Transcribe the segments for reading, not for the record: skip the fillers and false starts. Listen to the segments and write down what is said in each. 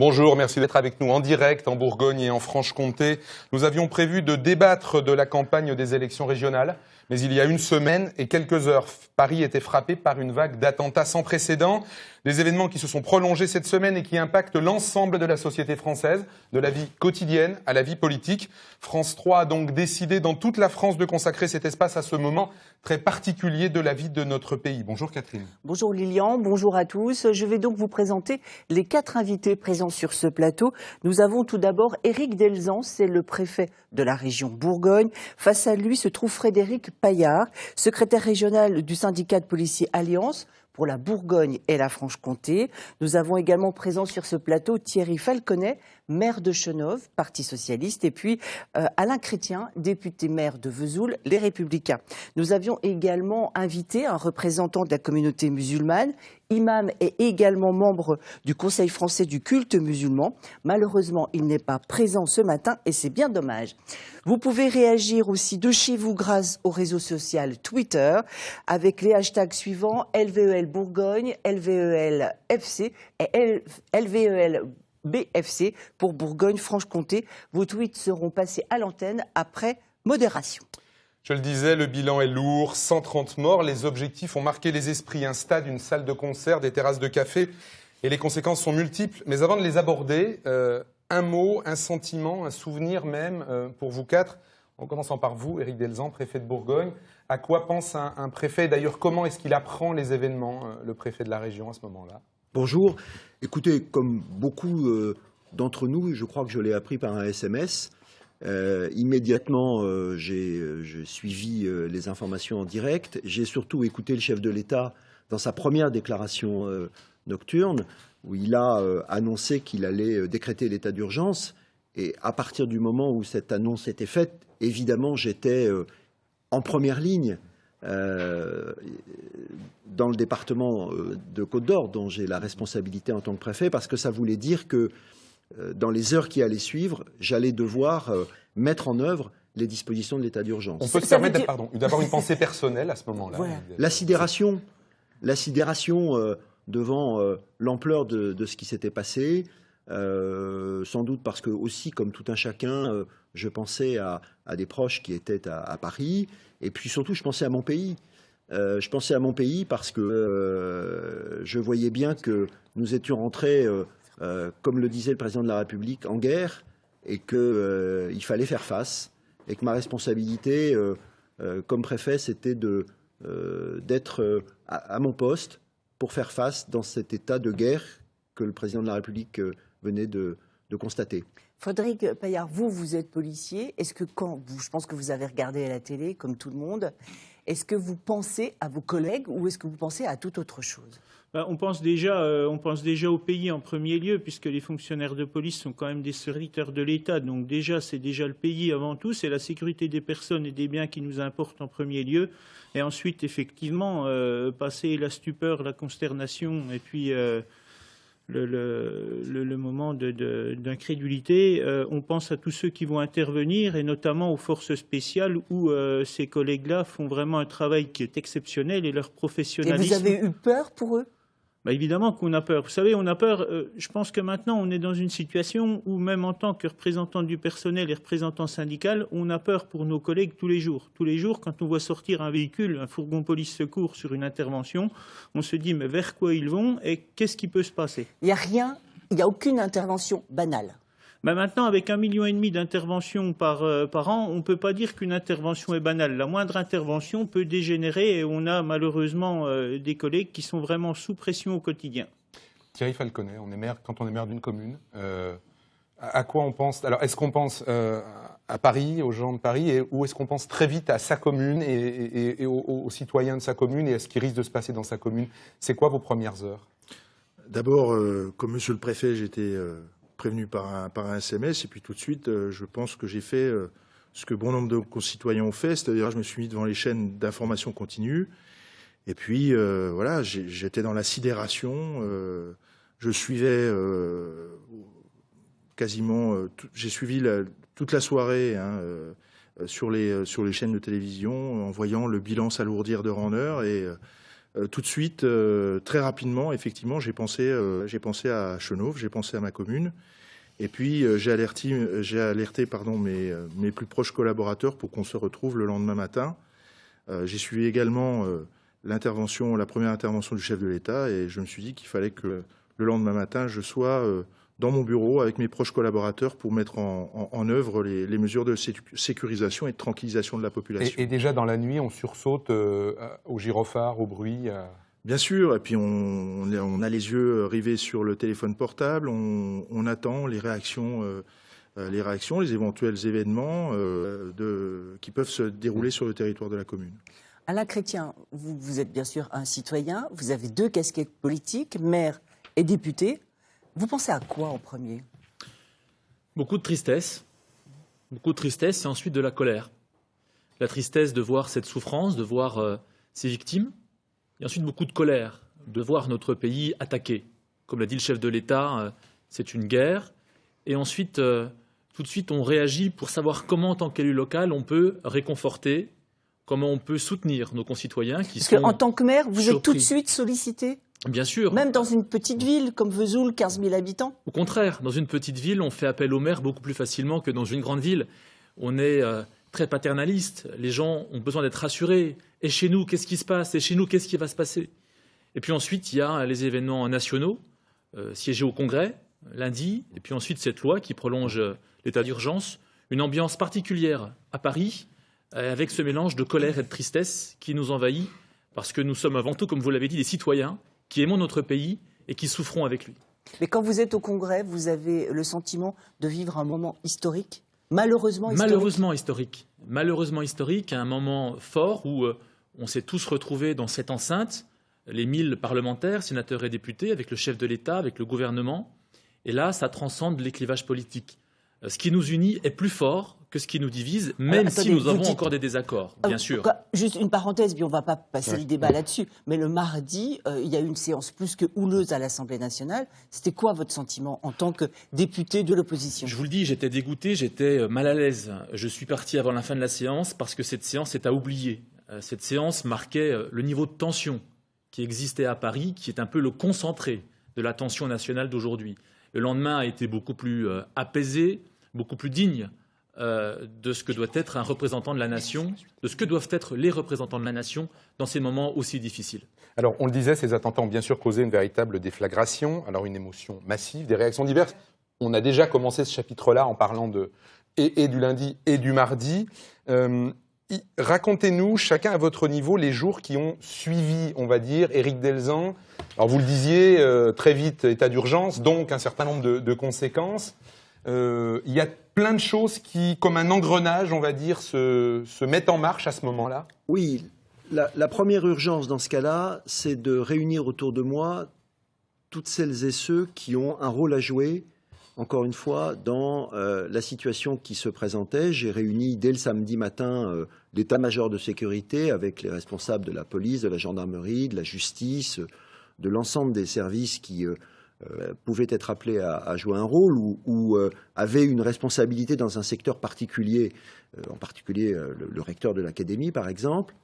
Bonjour, merci d'être avec nous en direct en Bourgogne et en Franche-Comté. Nous avions prévu de débattre de la campagne des élections régionales, mais il y a une semaine et quelques heures, Paris était frappé par une vague d'attentats sans précédent. Des événements qui se sont prolongés cette semaine et qui impactent l'ensemble de la société française, de la vie quotidienne à la vie politique. France 3 a donc décidé dans toute la France de consacrer cet espace à ce moment très particulier de la vie de notre pays. Bonjour Catherine. Bonjour Lilian, bonjour à tous. Je vais donc vous présenter les 4 invités présents sur ce plateau. Nous avons tout d'abord Éric Delzans, c'est le préfet de la région Bourgogne. Face à lui se trouve Frédéric Paillard, secrétaire régional du syndicat de policiers Alliance pour la Bourgogne et la Franche-Comté. Nous avons également présent sur ce plateau Thierry Falconet, maire de Chenôve, Parti socialiste, et puis Alain Chrétien, député maire de Vesoul, Les Républicains. Nous avions également invité un représentant de la communauté musulmane, imam et également membre du Conseil français du culte musulman. Malheureusement, il n'est pas présent ce matin et c'est bien dommage. Vous pouvez réagir aussi de chez vous grâce au réseau social Twitter avec les hashtags suivants LVEL Bourgogne, LVEL FC et LVEL BFC pour Bourgogne-Franche-Comté. Vos tweets seront passés à l'antenne après modération. Je le disais, le bilan est lourd, 130 morts, les objectifs ont marqué les esprits, un stade, une salle de concert, des terrasses de café, et les conséquences sont multiples. Mais avant de les aborder, un mot, un sentiment, un souvenir même pour vous quatre, en commençant par vous, Éric Delzans, préfet de Bourgogne. À quoi pense un préfet? D'ailleurs, comment est-ce qu'il apprend les événements, le préfet de la région à ce moment-là? Bonjour. Écoutez, comme beaucoup d'entre nous, je crois que je l'ai appris par un SMS. Immédiatement, j'ai suivi les informations en direct. J'ai surtout écouté le chef de l'État dans sa première déclaration nocturne, où il a annoncé qu'il allait décréter l'état d'urgence. Et à partir du moment où cette annonce était faite, évidemment, j'étais en première ligne dans le département de Côte-d'Or, dont j'ai la responsabilité en tant que préfet, parce que ça voulait dire que dans les heures qui allaient suivre, j'allais devoir mettre en œuvre les dispositions de l'état d'urgence. On peut se permettre d'avoir une pensée personnelle à ce moment-là. Voilà. La sidération devant l'ampleur de ce qui s'était passé, sans doute parce que aussi, comme tout un chacun, je pensais à des proches qui étaient à Paris, et puis surtout, je pensais à mon pays. Je pensais à mon pays parce que je voyais bien que nous étions rentrés, comme le disait le président de la République, en guerre, et qu'il fallait faire face, et que ma responsabilité comme préfet, c'était d'être à mon poste pour faire face dans cet état de guerre que le président de la République venait de constater. Frédéric Paillard, vous êtes policier. Est-ce que je pense que vous avez regardé à la télé, comme tout le monde, est-ce que vous pensez à vos collègues ou est-ce que vous pensez à toute autre chose? On pense déjà au pays en premier lieu, puisque les fonctionnaires de police sont quand même des serviteurs de l'État. Donc déjà, c'est déjà le pays avant tout, c'est la sécurité des personnes et des biens qui nous importent en premier lieu. Et ensuite, effectivement, passer la stupeur, la consternation et puis le moment d'incrédulité, on pense à tous ceux qui vont intervenir et notamment aux forces spéciales où ces collègues-là font vraiment un travail qui est exceptionnel et leur professionnalisme. Et vous avez eu peur pour eux? Évidemment qu'on a peur. Vous savez, on a peur. Je pense que maintenant, on est dans une situation où même en tant que représentant du personnel et représentant syndical, on a peur pour nos collègues tous les jours. Tous les jours, quand on voit sortir un véhicule, un fourgon police-secours sur une intervention, on se dit mais vers quoi ils vont et qu'est-ce qui peut se passer? Il n'y a rien, il n'y a aucune intervention banale. Maintenant, avec 1,5 million d'interventions par an, on ne peut pas dire qu'une intervention est banale. La moindre intervention peut dégénérer et on a malheureusement des collègues qui sont vraiment sous pression au quotidien. Thierry Falconet, quand on est maire d'une commune, à quoi on pense? Alors, est-ce qu'on pense à Paris, aux gens de Paris, ou est-ce qu'on pense très vite à sa commune et aux citoyens de sa commune et à ce qui risque de se passer dans sa commune? C'est quoi vos premières heures? D'abord, comme monsieur le préfet, j'étais prévenu par un SMS, et puis tout de suite, je pense que j'ai fait ce que bon nombre de concitoyens ont fait, c'est-à-dire je me suis mis devant les chaînes d'information continue, et puis voilà, j'étais dans la sidération, je suivais quasiment, j'ai suivi toute la soirée sur les chaînes de télévision, en voyant le bilan s'alourdir d'heure en heure, et tout de suite, très rapidement, effectivement, j'ai pensé à Chenôve, j'ai pensé à ma commune. Et puis, j'ai alerté mes plus proches collaborateurs pour qu'on se retrouve le lendemain matin. J'ai suivi également la première intervention du chef de l'État, et je me suis dit qu'il fallait que le lendemain matin, je sois dans mon bureau avec mes proches collaborateurs pour mettre en œuvre les mesures de sécurisation et de tranquillisation de la population. Et déjà dans la nuit, on sursaute au gyrophare, au bruit Bien sûr, et puis on a les yeux rivés sur le téléphone portable, on attend les réactions, les éventuels événements qui peuvent se dérouler sur le territoire de la commune. Alain Chrétien, vous êtes bien sûr un citoyen, vous avez 2 casquettes politiques, maire et député. Vous pensez à quoi en premier? Beaucoup de tristesse et ensuite de la colère. La tristesse de voir cette souffrance, de voir ces victimes, et ensuite beaucoup de colère de voir notre pays attaqué. Comme l'a dit le chef de l'État, c'est une guerre. Et ensuite, tout de suite, on réagit pour savoir comment, en tant qu'élu local, on peut réconforter, comment on peut soutenir nos concitoyens qui sont Parce qu'en tant que maire, vous êtes tout de surpris. suite sollicité? Bien sûr. Même dans une petite ville comme Vesoul, 15 000 habitants? Au contraire, dans une petite ville, on fait appel au maire beaucoup plus facilement que dans une grande ville. On est très paternaliste. Les gens ont besoin d'être rassurés. Et chez nous, qu'est-ce qui se passe? Et chez nous, qu'est-ce qui va se passer? Et puis ensuite, il y a les événements nationaux, siégés au Congrès, lundi. Et puis ensuite, cette loi qui prolonge l'état d'urgence. Une ambiance particulière à Paris, avec ce mélange de colère et de tristesse qui nous envahit. Parce que nous sommes avant tout, comme vous l'avez dit, des citoyens qui aimons notre pays et qui souffrons avec lui. Mais quand vous êtes au Congrès, vous avez le sentiment de vivre un moment historique, malheureusement historique. Malheureusement historique, un moment fort où on s'est tous retrouvés dans cette enceinte, les 1000 parlementaires, sénateurs et députés, avec le chef de l'État, avec le gouvernement. Et là, ça transcende les clivages politiques. Ce qui nous unit est plus fort que ce qui nous divise, même si nous avons encore des désaccords, bien sûr. Juste une parenthèse, puis on ne va pas passer le débat là-dessus, mais le mardi, il y a eu une séance plus que houleuse à l'Assemblée nationale. C'était quoi votre sentiment en tant que député de l'opposition? Je vous le dis, j'étais dégoûté, j'étais mal à l'aise. Je suis parti avant la fin de la séance parce que cette séance est à oublier. Cette séance marquait le niveau de tension qui existait à Paris, qui est un peu le concentré de la tension nationale d'aujourd'hui. Le lendemain a été beaucoup plus apaisé, beaucoup plus digne de ce que doit être un représentant de la nation, de ce que doivent être les représentants de la nation dans ces moments aussi difficiles. Alors, on le disait, ces attentats ont bien sûr causé une véritable déflagration, alors une émotion massive, des réactions diverses. On a déjà commencé ce chapitre-là en parlant et du lundi et du mardi. Racontez-nous, chacun à votre niveau, les jours qui ont suivi, on va dire, Éric Delzan. Alors, vous le disiez, très vite, état d'urgence, donc un certain nombre de conséquences. Il y a plein de choses qui, comme un engrenage, on va dire, se mettent en marche à ce moment-là. Oui, la première urgence dans ce cas-là, c'est de réunir autour de moi toutes celles et ceux qui ont un rôle à jouer, encore une fois, dans la situation qui se présentait. J'ai réuni dès le samedi matin l'état-major de sécurité avec les responsables de la police, de la gendarmerie, de la justice, de l'ensemble des services qui pouvaient être appelés à jouer un rôle ou avaient une responsabilité dans un secteur particulier, en particulier le recteur de l'académie par exemple,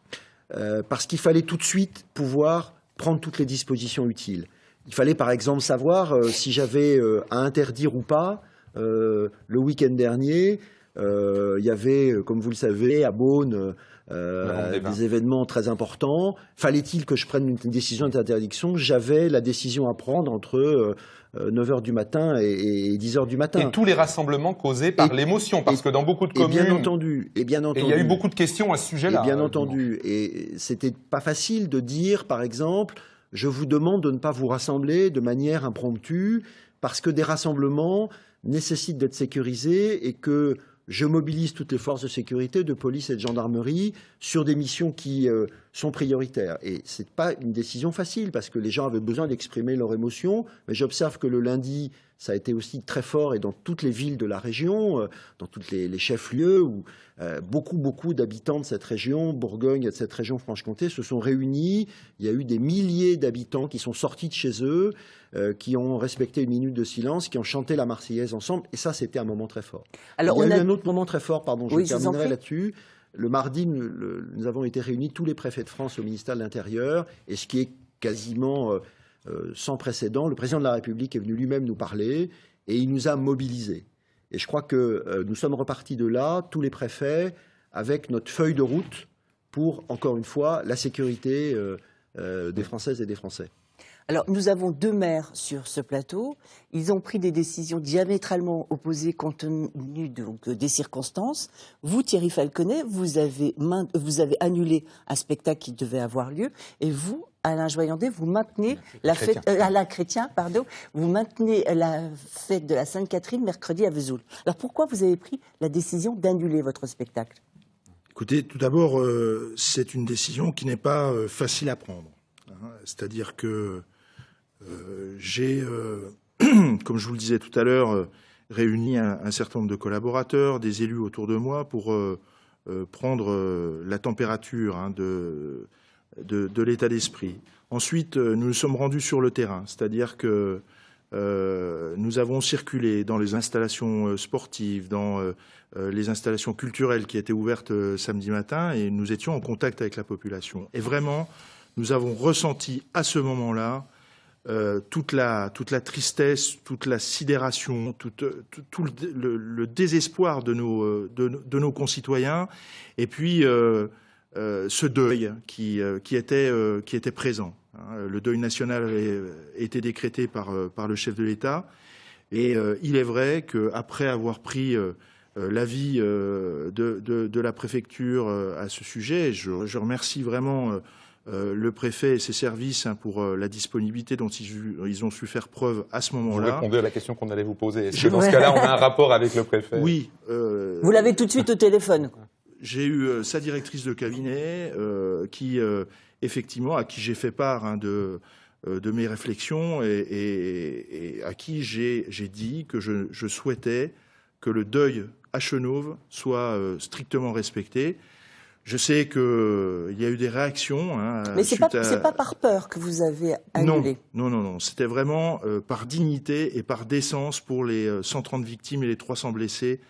parce qu'il fallait tout de suite pouvoir prendre toutes les dispositions utiles. Il fallait par exemple savoir si j'avais à interdire ou pas. Le week-end dernier, il y avait, comme vous le savez, à Beaune, des événements très importants. Fallait-il que je prenne une décision d'interdiction? J'avais la décision à prendre entre 9h du matin et 10h du matin. Et tous les rassemblements causés par l'émotion, parce que dans beaucoup de communes... Et bien entendu. Et il y a eu beaucoup de questions à ce sujet-là. Et bien entendu. Et c'était pas facile de dire, par exemple, je vous demande de ne pas vous rassembler de manière impromptue, parce que des rassemblements nécessitent d'être sécurisés et que je mobilise toutes les forces de sécurité, de police et de gendarmerie sur des missions qui sont prioritaires. Et ce n'est pas une décision facile parce que les gens avaient besoin d'exprimer leurs émotions. Mais j'observe que le lundi, ça a été aussi très fort et dans toutes les villes de la région, dans tous les chefs-lieux, où beaucoup d'habitants de cette région, Bourgogne et de cette région Franche-Comté, se sont réunis. Il y a eu des milliers d'habitants qui sont sortis de chez eux, qui ont respecté une minute de silence, qui ont chanté la Marseillaise ensemble. Et ça, c'était un moment très fort. Alors, il y a eu un autre moment très fort, pardon, je terminerai là-dessus. le mardi, nous avons été réunis tous les préfets de France au ministère de l'Intérieur, et ce qui est quasiment sans précédent, le président de la République est venu lui-même nous parler et il nous a mobilisés. Et je crois que nous sommes repartis de là, tous les préfets, avec notre feuille de route pour, encore une fois, la sécurité des Françaises et des Français. Alors, nous avons 2 maires sur ce plateau. Ils ont pris des décisions diamétralement opposées compte tenu donc, des circonstances. Vous, Thierry Falconet, vous avez annulé un spectacle qui devait avoir lieu. Et vous, Alain Joyandet, vous maintenez Alain Chrétien, vous maintenez la fête de la Sainte-Catherine mercredi à Vesoul. Alors, pourquoi vous avez pris la décision d'annuler votre spectacle? Écoutez, tout d'abord, c'est une décision qui n'est pas facile à prendre. C'est-à-dire que j'ai, comme je vous le disais tout à l'heure, réuni un certain nombre de collaborateurs, des élus autour de moi pour prendre la température de l'état d'esprit. Ensuite, nous nous sommes rendus sur le terrain, c'est-à-dire que nous avons circulé dans les installations sportives, dans les installations culturelles qui étaient ouvertes samedi matin, et nous étions en contact avec la population. Et vraiment, nous avons ressenti à ce moment-là toute la tristesse, toute la sidération, tout le désespoir de nos concitoyens, et puis ce deuil qui était présent. Le deuil national avait été décrété par le chef de l'État, et il est vrai qu'après avoir pris l'avis de la préfecture à ce sujet, je remercie vraiment le préfet et ses services pour la disponibilité dont ils ont su faire preuve à ce moment-là. Vous répondez à la question qu'on allait vous poser. Est-ce que dans ce cas-là, on a un rapport avec le préfet? Oui. Vous l'avez tout de suite au téléphone? J'ai eu sa directrice de cabinet qui, effectivement, à qui j'ai fait part de mes réflexions et à qui j'ai dit que je souhaitais que le deuil à Chenôve soit strictement respecté. Je sais qu'il y a eu des réactions. Mais c'est pas par peur que vous avez annulé. Non. C'était vraiment par dignité et par décence pour les 130 victimes et les 300 blessés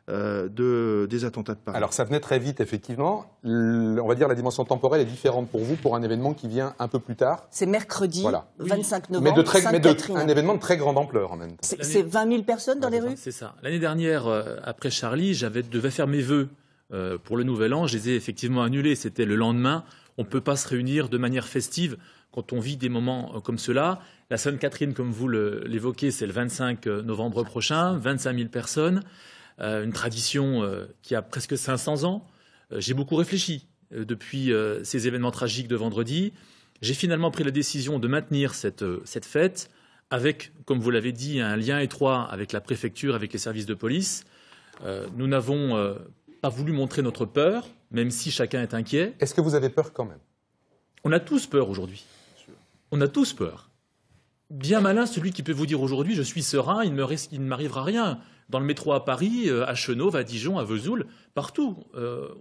des attentats de Paris. Alors ça venait très vite, effectivement. On va dire la dimension temporelle est différente pour vous, pour un événement qui vient un peu plus tard. C'est mercredi, voilà. 25 novembre, un événement de très grande ampleur en même temps. C'est 20 000 personnes dans les rues? C'est ça. L'année dernière, après Charlie, devais faire mes vœux pour le Nouvel An. Je les ai effectivement annulés. C'était le lendemain. On ne peut pas se réunir de manière festive quand on vit des moments comme cela. La Sainte-Catherine, comme vous l'évoquez, c'est le 25 novembre prochain, 25 000 personnes. Une tradition qui a presque 500 ans. J'ai beaucoup réfléchi depuis ces événements tragiques de vendredi. J'ai finalement pris la décision de maintenir cette fête avec, comme vous l'avez dit, un lien étroit avec la préfecture, avec les services de police. Nous n'avons pas voulu montrer notre peur, même si chacun est inquiet. Est-ce que vous avez peur quand même? On a tous peur aujourd'hui. On a tous peur. Bien malin celui qui peut vous dire aujourd'hui « je suis serein, il ne m'arrivera rien ». Dans le métro à Paris, à Chenôve, à Dijon, à Vesoul, partout,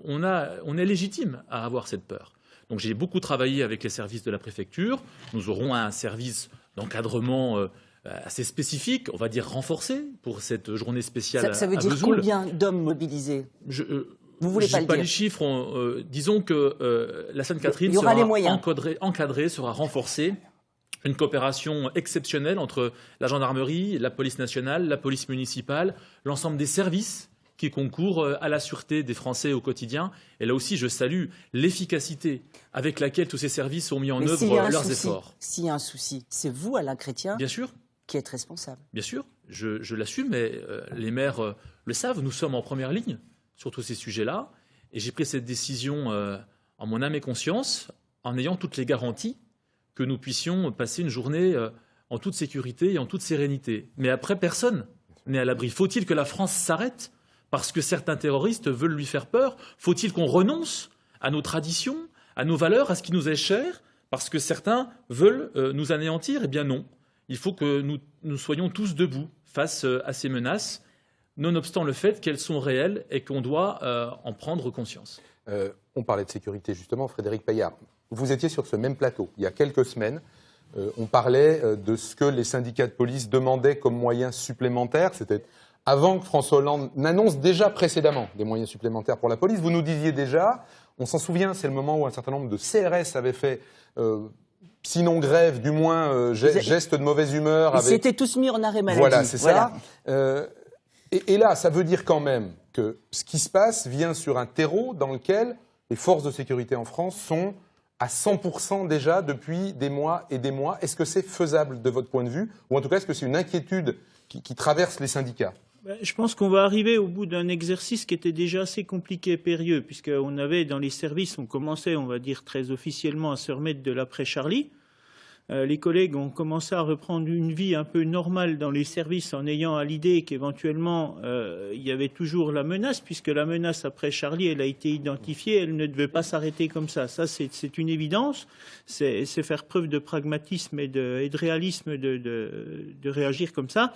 on est légitime à avoir cette peur. Donc j'ai beaucoup travaillé avec les services de la préfecture. Nous aurons un service d'encadrement assez spécifique, on va dire renforcé, pour cette journée spéciale à Vesoul. Ça veut dire combien d'hommes mobilisés? Vous voulez pas le dire? Pas les chiffres. Disons que la Sainte-Catherine sera encadrée, sera renforcée. Une coopération exceptionnelle entre la gendarmerie, la police nationale, la police municipale, l'ensemble des services qui concourent à la sûreté des Français au quotidien. Et là aussi, je salue l'efficacité avec laquelle tous ces services ont mis en œuvre leurs efforts. S'il y a un souci, c'est vous, Alain Chrétien, bien sûr, qui êtes responsable. Bien sûr, je l'assume, mais les maires le savent. Nous sommes en première ligne sur tous ces sujets-là. Et j'ai pris cette décision en mon âme et conscience, en ayant toutes les garanties que nous puissions passer une journée en toute sécurité et en toute sérénité. Mais après, personne n'est à l'abri. Faut-il que la France s'arrête parce que certains terroristes veulent lui faire peur? Faut-il qu'on renonce à nos traditions, à nos valeurs, à ce qui nous est cher, parce que certains veulent nous anéantir? Eh bien non. Il faut que nous soyons tous debout face à ces menaces, nonobstant le fait qu'elles sont réelles et qu'on doit en prendre conscience. On parlait de sécurité justement, Frédéric Paillard. Vous étiez sur ce même plateau il y a quelques semaines. On parlait de ce que les syndicats de police demandaient comme moyens supplémentaires. C'était avant que François Hollande n'annonce déjà précédemment des moyens supplémentaires pour la police. Vous nous disiez déjà, on s'en souvient, c'est le moment où un certain nombre de CRS avaient fait, sinon grève, du moins geste de mauvaise humeur. Ils s'étaient tous mis en arrêt maladie. Voilà, c'est ça. Et là, ça veut dire quand même que ce qui se passe vient sur un terreau dans lequel les forces de sécurité en France sont à 100% déjà depuis des mois et des mois. Est-ce que c'est faisable de votre point de vue? Ou en tout cas, est-ce que c'est une inquiétude qui traverse les syndicats? Je pense qu'on va arriver au bout d'un exercice qui était déjà assez compliqué et périlleux, puisqu'on avait dans les services, on commençait, on va dire très officiellement, à se remettre de l'après-Charlie. Les collègues ont commencé à reprendre une vie un peu normale dans les services en ayant à l'idée qu'éventuellement il y avait toujours la menace, puisque la menace après Charlie, elle a été identifiée, elle ne devait pas s'arrêter comme ça. Ça, c'est une évidence. C'est faire preuve de pragmatisme et de réalisme de réagir comme ça.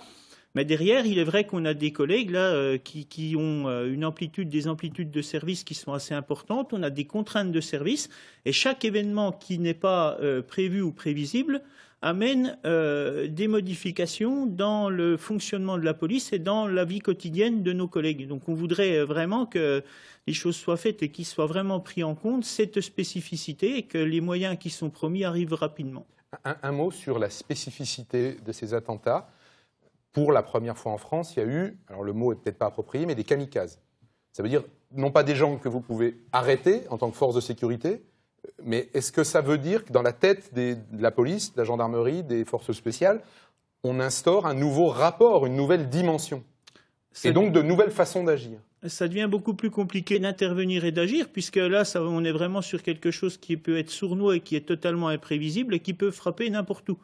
Mais derrière, il est vrai qu'on a des collègues là qui ont des amplitudes de service qui sont assez importantes. On a des contraintes de service et chaque événement qui n'est pas prévu ou prévisible amène des modifications dans le fonctionnement de la police et dans la vie quotidienne de nos collègues. Donc on voudrait vraiment que les choses soient faites et qu'il soit vraiment pris en compte cette spécificité et que les moyens qui sont promis arrivent rapidement. Un mot sur la spécificité de ces attentats. Pour la première fois en France, il y a eu, alors le mot est peut-être pas approprié, mais des kamikazes. Ça veut dire non pas des gens que vous pouvez arrêter en tant que force de sécurité, mais est-ce que ça veut dire que dans la tête de la police, de la gendarmerie, des forces spéciales, on instaure un nouveau rapport, une nouvelle dimension, et donc de nouvelles façons d'agir? Ça devient beaucoup plus compliqué d'intervenir et d'agir, puisque là, on est vraiment sur quelque chose qui peut être sournois et qui est totalement imprévisible et qui peut frapper n'importe où.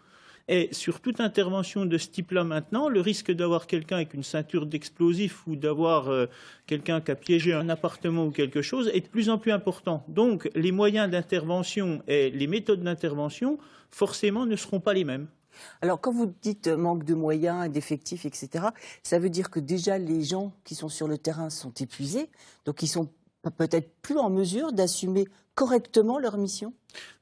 Et sur toute intervention de ce type-là maintenant, le risque d'avoir quelqu'un avec une ceinture d'explosifs ou d'avoir quelqu'un qui a piégé un appartement ou quelque chose est de plus en plus important. Donc les moyens d'intervention et les méthodes d'intervention, forcément, ne seront pas les mêmes. Alors, quand vous dites manque de moyens, d'effectifs, etc., ça veut dire que déjà les gens qui sont sur le terrain sont épuisés, donc ils sont peut-être plus en mesure d'assumer correctement leur mission?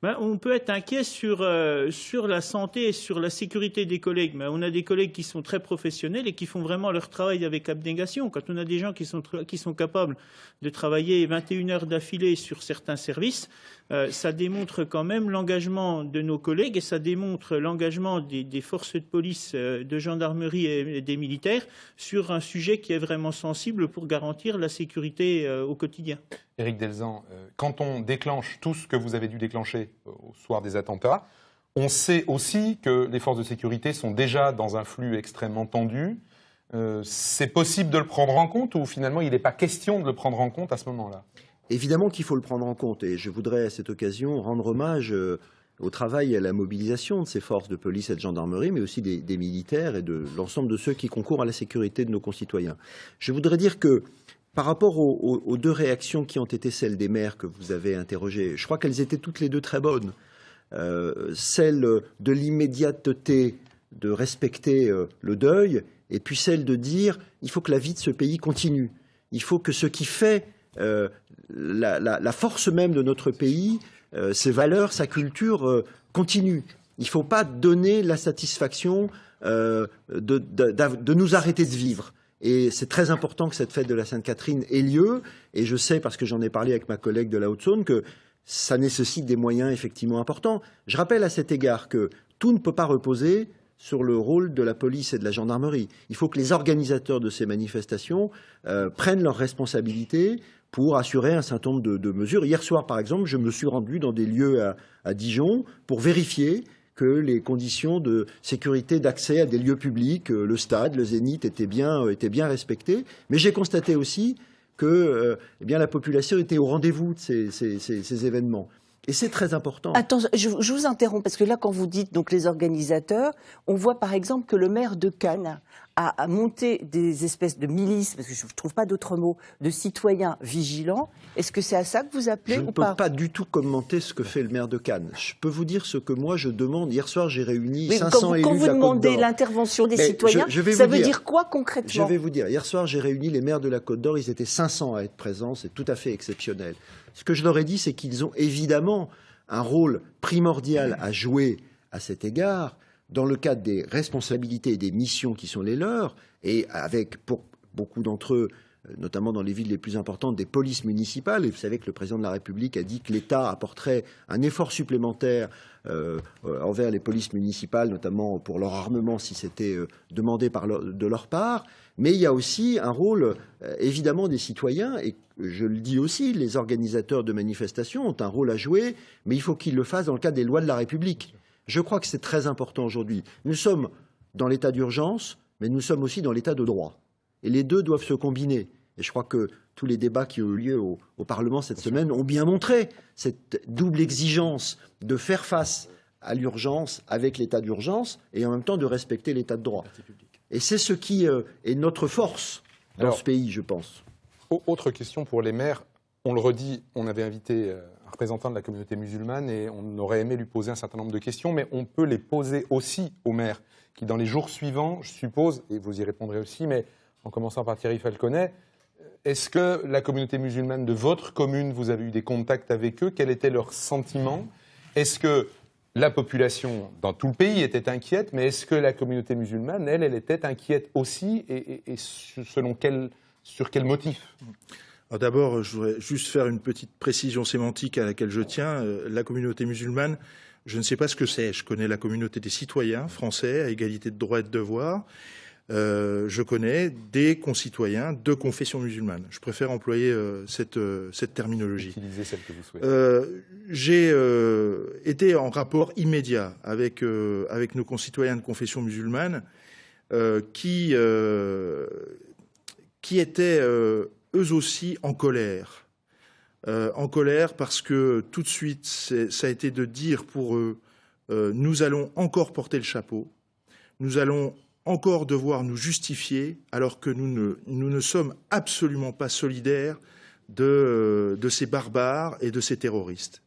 On peut être inquiet sur la santé et sur la sécurité des collègues. Mais on a des collègues qui sont très professionnels et qui font vraiment leur travail avec abnégation. Quand on a des gens qui sont capables de travailler 21 heures d'affilée sur certains services, ça démontre quand même l'engagement de nos collègues et ça démontre l'engagement des forces de police, de gendarmerie et des militaires sur un sujet qui est vraiment sensible pour garantir la sécurité au quotidien. Éric Delzan, quand on déclenche tout ce que vous avez dû déclencher au soir des attentats, on sait aussi que les forces de sécurité sont déjà dans un flux extrêmement tendu. C'est possible de le prendre en compte ou finalement il n'est pas question de le prendre en compte à ce moment-là? Évidemment qu'il faut le prendre en compte et je voudrais à cette occasion rendre hommage au travail et à la mobilisation de ces forces de police et de gendarmerie, mais aussi des militaires et de l'ensemble de ceux qui concourent à la sécurité de nos concitoyens. Je voudrais dire que par rapport aux deux réactions qui ont été celles des maires que vous avez interrogées, je crois qu'elles étaient toutes les deux très bonnes. Celle de l'immédiateté, de respecter le deuil, et puis celle de dire il faut que la vie de ce pays continue. Il faut que ce qui fait la force même de notre pays, ses valeurs, sa culture, continue. Il ne faut pas donner la satisfaction de nous arrêter de vivre. Et c'est très important que cette fête de la Sainte-Catherine ait lieu. Et je sais, parce que j'en ai parlé avec ma collègue de la Haute-Saône, que ça nécessite des moyens effectivement importants. Je rappelle à cet égard que tout ne peut pas reposer sur le rôle de la police et de la gendarmerie. Il faut que les organisateurs de ces manifestations prennent leurs responsabilités pour assurer un certain nombre de mesures. Hier soir, par exemple, je me suis rendu dans des lieux à Dijon pour vérifier que les conditions de sécurité d'accès à des lieux publics, le stade, le Zénith, étaient bien respectées. Mais j'ai constaté aussi que la population était au rendez-vous de ces événements. Et c'est très important. Attends, je vous interromps, parce que là, quand vous dites donc les organisateurs, on voit par exemple que le maire de Cannes a monté des espèces de milices, parce que je ne trouve pas d'autre mot, de citoyens vigilants. Est-ce que c'est à ça que vous appelez ou pas? Je ne peux pas du tout commenter ce que fait le maire de Cannes. Je peux vous dire ce que moi je demande. Hier soir, j'ai réuni 500 élus de la Côte d'Or. Quand vous demandez l'intervention des citoyens, ça veut dire quoi concrètement? Je vais vous dire. Hier soir, j'ai réuni les maires de la Côte d'Or. Ils étaient 500 à être présents. C'est tout à fait exceptionnel. Ce que je leur ai dit, c'est qu'ils ont évidemment un rôle primordial à jouer à cet égard, dans le cadre des responsabilités et des missions qui sont les leurs, et beaucoup d'entre eux, notamment dans les villes les plus importantes, des polices municipales. Et vous savez que le président de la République a dit que l'État apporterait un effort supplémentaire envers les polices municipales, notamment pour leur armement si c'était demandé de leur part. Mais il y a aussi un rôle, évidemment, des citoyens. Et je le dis aussi, les organisateurs de manifestations ont un rôle à jouer, mais il faut qu'ils le fassent dans le cadre des lois de la République. Je crois que c'est très important aujourd'hui. Nous sommes dans l'état d'urgence, mais nous sommes aussi dans l'état de droit. Et les deux doivent se combiner. Et je crois que tous les débats qui ont eu lieu au Parlement cette semaine ont bien montré cette double exigence de faire face à l'urgence avec l'état d'urgence et en même temps de respecter l'état de droit. Et c'est ce qui est notre force dans ce pays, je pense. Autre question pour les maires. On le redit, on avait invité un représentant de la communauté musulmane et on aurait aimé lui poser un certain nombre de questions, mais on peut les poser aussi aux maires qui, dans les jours suivants, je suppose, et vous y répondrez aussi, mais en commençant par Thierry Falconet, est-ce que la communauté musulmane de votre commune, vous avez eu des contacts avec eux? Quel était leur sentiment? Est-ce que la population dans tout le pays était inquiète, mais est-ce que la communauté musulmane, elle était inquiète aussi, et sur quel motif? D'abord, je voudrais juste faire une petite précision sémantique à laquelle je tiens. La communauté musulmane, je ne sais pas ce que c'est. Je connais la communauté des citoyens français à égalité de droits et de devoirs. Je connais des concitoyens de confession musulmane. Je préfère employer cette terminologie. Utilisez celle que vous souhaitez. J'ai été en rapport immédiat avec nos concitoyens de confession musulmane qui étaient eux aussi en colère. En colère parce que tout de suite, ça a été de dire pour eux, nous allons encore porter le chapeau, nous allons encore devoir nous justifier alors que nous ne sommes absolument pas solidaires de ces barbares et de ces terroristes.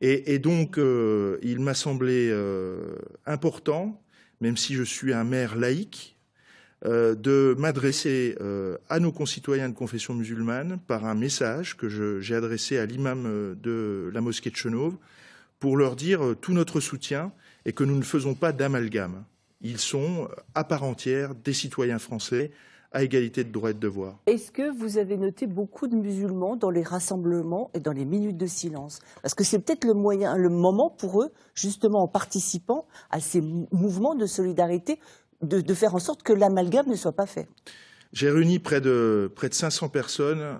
Et donc, il m'a semblé important, même si je suis un maire laïque, de m'adresser à nos concitoyens de confession musulmane par un message que j'ai adressé à l'imam de la mosquée de Chenôve pour leur dire tout notre soutien et que nous ne faisons pas d'amalgame. Ils sont à part entière des citoyens français à égalité de droits et de devoirs. Est-ce que vous avez noté beaucoup de musulmans dans les rassemblements et dans les minutes de silence? Parce que c'est peut-être le moment pour eux, justement en participant à ces mouvements de solidarité, de faire en sorte que l'amalgame ne soit pas fait. J'ai réuni près de 500 personnes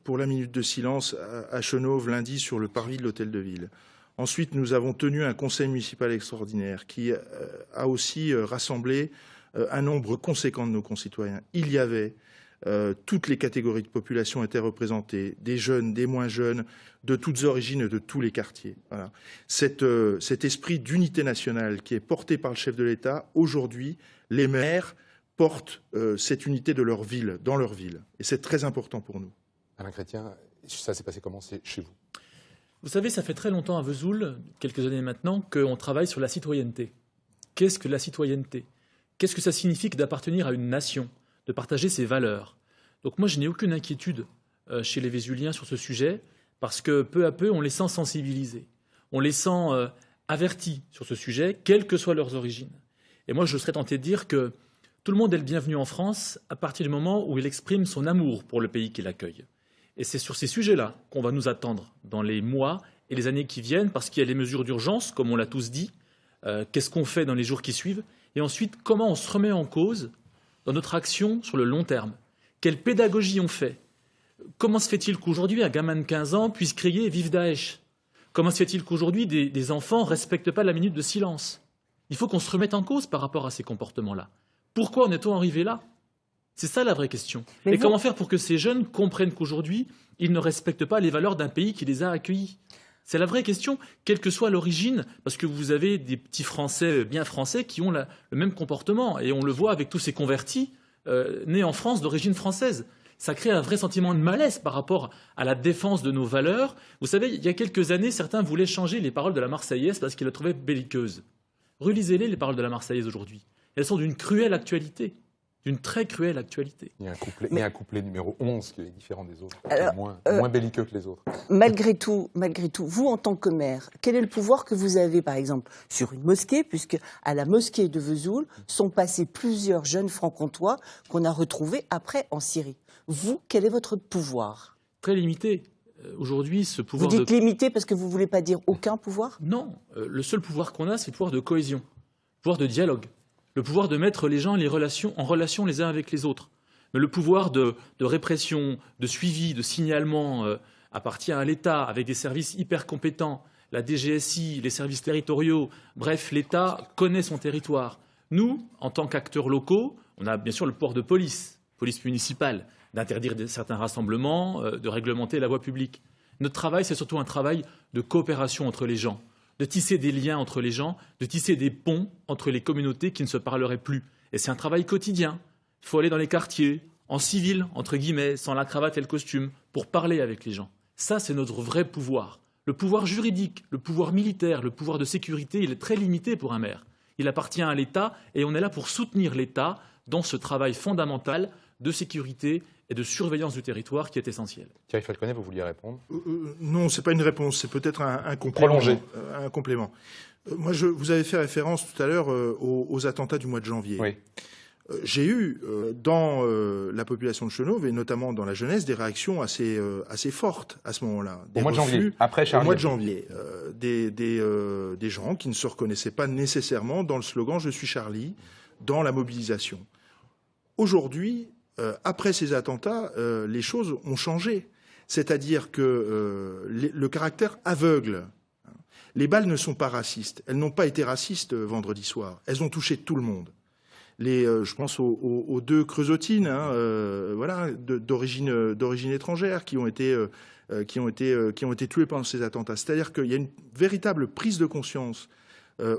pour la minute de silence à Chenôve lundi sur le parvis de l'hôtel de ville. Ensuite, nous avons tenu un conseil municipal extraordinaire qui a aussi rassemblé un nombre conséquent de nos concitoyens. Il y avait toutes les catégories de population étaient représentées, des jeunes, des moins jeunes, de toutes origines et de tous les quartiers. Voilà. Cet esprit d'unité nationale qui est porté par le chef de l'État, aujourd'hui, les maires portent cette unité de leur ville, dans leur ville. Et c'est très important pour nous. Alain Chrétien, ça s'est passé comment chez vous? Vous savez, ça fait très longtemps à Vesoul, quelques années maintenant, qu'on travaille sur la citoyenneté. Qu'est-ce que la citoyenneté? Qu'est-ce que ça signifie que d'appartenir à une nation, de partager ses valeurs? Donc moi, je n'ai aucune inquiétude chez les Vésuliens sur ce sujet, parce que peu à peu, on les sent sensibilisés. On les sent avertis sur ce sujet, quelles que soient leurs origines. Et moi, je serais tenté de dire que tout le monde est le bienvenu en France à partir du moment où il exprime son amour pour le pays qui l'accueille. Et c'est sur ces sujets-là qu'on va nous attendre dans les mois et les années qui viennent, parce qu'il y a les mesures d'urgence, comme on l'a tous dit. Qu'est-ce qu'on fait dans les jours qui suivent? Et ensuite, comment on se remet en cause dans notre action sur le long terme? Quelle pédagogie on fait? Comment se fait-il qu'aujourd'hui, un gamin de 15 ans puisse crier « Vive Daesh » Comment se fait-il qu'aujourd'hui, des enfants ne respectent pas la minute de silence? Il faut qu'on se remette en cause par rapport à ces comportements-là. Pourquoi en est-on arrivé là? C'est ça la vraie question. Et comment faire pour que ces jeunes comprennent qu'aujourd'hui, ils ne respectent pas les valeurs d'un pays qui les a accueillis? C'est la vraie question, quelle que soit l'origine, parce que vous avez des petits Français bien français qui ont le même comportement. Et on le voit avec tous ces convertis nés en France d'origine française. Ça crée un vrai sentiment de malaise par rapport à la défense de nos valeurs. Vous savez, il y a quelques années, certains voulaient changer les paroles de la Marseillaise parce qu'ils la trouvaient belliqueuse. Relisez-les, les paroles de la Marseillaise aujourd'hui. Elles sont d'une cruelle actualité. d'une très cruelle actualité. Il y a un couplet numéro 11 qui est différent des autres, Alors, moins belliqueux que les autres. Malgré tout, vous, en tant que maire, quel est le pouvoir que vous avez, par exemple, sur une mosquée, puisque à la mosquée de Vesoul sont passés plusieurs jeunes franc-comtois qu'on a retrouvés après en Syrie. Vous, quel est votre pouvoir? Très limité. Aujourd'hui, ce pouvoir Vous dites limité parce que vous ne voulez pas dire aucun pouvoir? Non, le seul pouvoir qu'on a, c'est le pouvoir de cohésion, le pouvoir de dialogue, le pouvoir de mettre les gens en relation les uns avec les autres. Mais le pouvoir de répression, de suivi, de signalement appartient à l'État avec des services hyper compétents, la DGSI, les services territoriaux. Bref, l'État connaît son territoire. Nous, en tant qu'acteurs locaux, on a bien sûr le pouvoir de police municipale, d'interdire certains rassemblements, de réglementer la voie publique. Notre travail, c'est surtout un travail de coopération entre les gens, de tisser des liens entre les gens, de tisser des ponts entre les communautés qui ne se parleraient plus. Et c'est un travail quotidien. Il faut aller dans les quartiers, en civil, entre guillemets, sans la cravate et le costume, pour parler avec les gens. Ça, c'est notre vrai pouvoir. Le pouvoir juridique, le pouvoir militaire, le pouvoir de sécurité, il est très limité pour un maire. Il appartient à l'État et on est là pour soutenir l'État dans ce travail fondamental de sécurité et de surveillance du territoire qui est essentiel. Thierry Falconet, vous vouliez répondre? Non, ce n'est pas une réponse, c'est peut-être un complément. Prolongé. Un complément. Vous avez fait référence tout à l'heure aux attentats du mois de janvier. Oui. J'ai eu dans la population de Chenôve, et notamment dans la jeunesse, des réactions assez fortes à ce moment-là. Au mois de janvier, après Charlie. Au mois de janvier. Des gens qui ne se reconnaissaient pas nécessairement dans le slogan « Je suis Charlie », dans la mobilisation. Aujourd'hui, après ces attentats, les choses ont changé. C'est-à-dire que le caractère aveugle, les balles ne sont pas racistes. Elles n'ont pas été racistes vendredi soir. Elles ont touché tout le monde. Je pense aux deux Creusotines, voilà, d'origine étrangère, qui ont été tuées pendant ces attentats. C'est-à-dire qu'il y a une véritable prise de conscience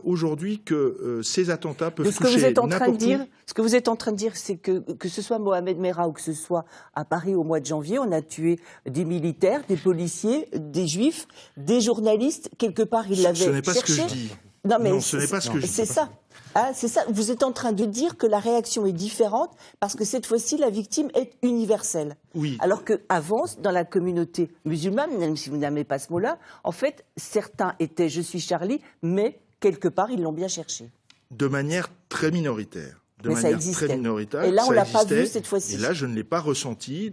aujourd'hui que ces attentats peuvent toucher n'importe qui. Ce que vous êtes en train de dire, c'est que ce soit Mohamed Merah ou que ce soit à Paris au mois de janvier, on a tué des militaires, des policiers, des juifs, des journalistes. Quelque part, ils l'avaient cherché. Ce n'est pas ce que je dis. Non, ce n'est pas ce que je dis. C'est ça. Ah, c'est ça. Vous êtes en train de dire que la réaction est différente parce que cette fois-ci, la victime est universelle. Oui. Alors qu'avant, dans la communauté musulmane, même si vous n'aimez pas ce mot-là, en fait, certains étaient « je suis Charlie », mais quelque part, ils l'ont bien cherché. De manière très minoritaire. Ça existait. Et là, on ne l'a pas vu cette fois-ci. Et là, je ne l'ai pas ressenti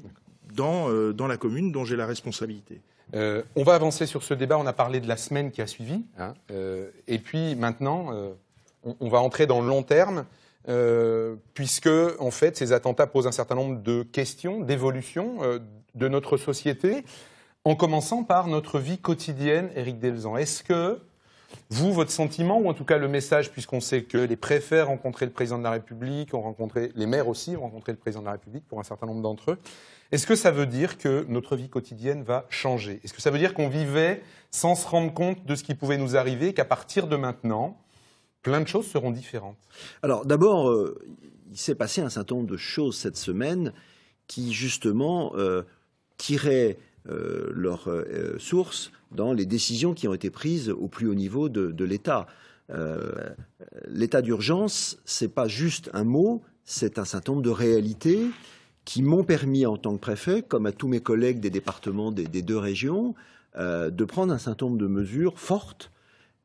dans la commune dont j'ai la responsabilité. On va avancer sur ce débat. On a parlé de la semaine qui a suivi. Et puis maintenant, on va entrer dans le long terme, puisque en fait, ces attentats posent un certain nombre de questions, d'évolution de notre société, en commençant par notre vie quotidienne, Éric Delzan. Est-ce que vous, votre sentiment, ou en tout cas le message, puisqu'on sait que les préfets ont rencontré le président de la République, les maires aussi ont rencontré le président de la République pour un certain nombre d'entre eux, est-ce que ça veut dire que notre vie quotidienne va changer? Est-ce que ça veut dire qu'on vivait sans se rendre compte de ce qui pouvait nous arriver, qu'à partir de maintenant, plein de choses seront différentes? Alors d'abord, il s'est passé un certain nombre de choses cette semaine qui justement tiraient leur source dans les décisions qui ont été prises au plus haut niveau de l'État. L'état d'urgence, ce n'est pas juste un mot, c'est un certain nombre de réalités qui m'ont permis en tant que préfet, comme à tous mes collègues des départements des deux régions, de prendre un certain nombre de mesures fortes.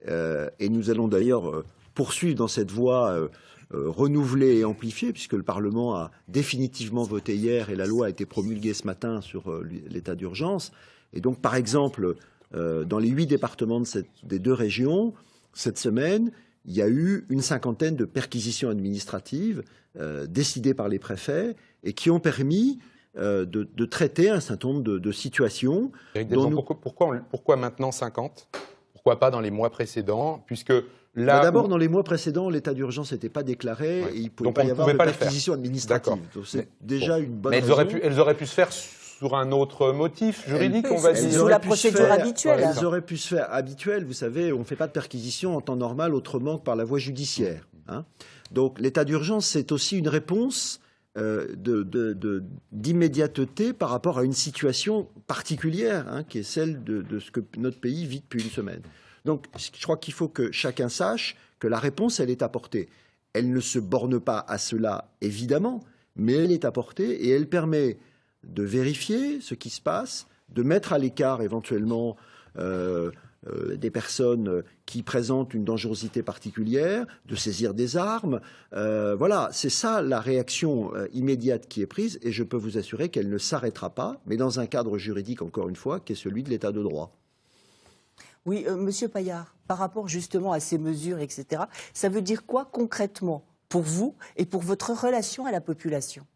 Et nous allons d'ailleurs poursuivre dans cette voie renouvelée et amplifiée, puisque le Parlement a définitivement voté hier et la loi a été promulguée ce matin sur l'état d'urgence. Et donc, par exemple, dans les 8 départements des deux régions, cette semaine, il y a eu une cinquantaine de perquisitions administratives décidées par les préfets et qui ont permis de traiter un certain nombre de situations. Pourquoi maintenant 50 ? Pourquoi pas dans les mois précédents, puisque là, d'abord, dans les mois précédents, l'état d'urgence n'était pas déclaré et il ne pouvait pas y avoir de perquisition administrative. Donc c'est déjà une bonne raison. Mais elles auraient pu se faire sur un autre motif juridique, on va dire. Sous la procédure habituelle. Elles auraient pu se faire habituelles. Vous savez, on ne fait pas de perquisition en temps normal autrement que par la voie judiciaire. Donc l'état d'urgence, c'est aussi une réponse d'immédiateté par rapport à une situation particulière, qui est celle de ce que notre pays vit depuis une semaine. Donc je crois qu'il faut que chacun sache que la réponse, elle est apportée. Elle ne se borne pas à cela, évidemment, mais elle est apportée et elle permet de vérifier ce qui se passe, de mettre à l'écart éventuellement des personnes qui présentent une dangerosité particulière, de saisir des armes. Voilà, c'est ça la réaction immédiate qui est prise et je peux vous assurer qu'elle ne s'arrêtera pas, mais dans un cadre juridique, encore une fois, qui est celui de l'état de droit. Oui, Monsieur Paillard, par rapport justement à ces mesures, etc., ça veut dire quoi concrètement pour vous et pour votre relation à la population ?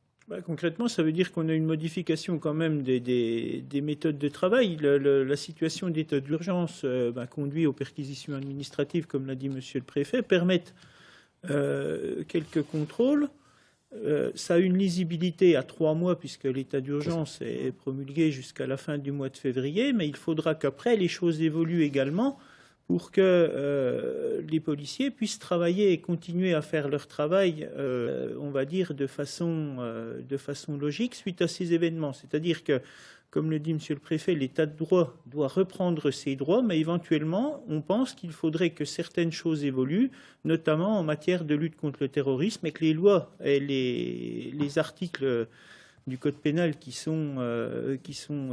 Concrètement, ça veut dire qu'on a une modification quand même des méthodes de travail. La situation d'état d'urgence conduit aux perquisitions administratives, comme l'a dit Monsieur le Préfet, permettent quelques contrôles. Ça a une lisibilité à 3 mois puisque l'état d'urgence est promulgué jusqu'à la fin du mois de février, mais il faudra qu'après les choses évoluent également pour que les policiers puissent travailler et continuer à faire leur travail, on va dire, de façon logique suite à ces événements. C'est-à-dire que, comme le dit Monsieur le Préfet, l'État de droit doit reprendre ses droits, mais éventuellement, on pense qu'il faudrait que certaines choses évoluent, notamment en matière de lutte contre le terrorisme, et que les lois et les articles du Code pénal qui sont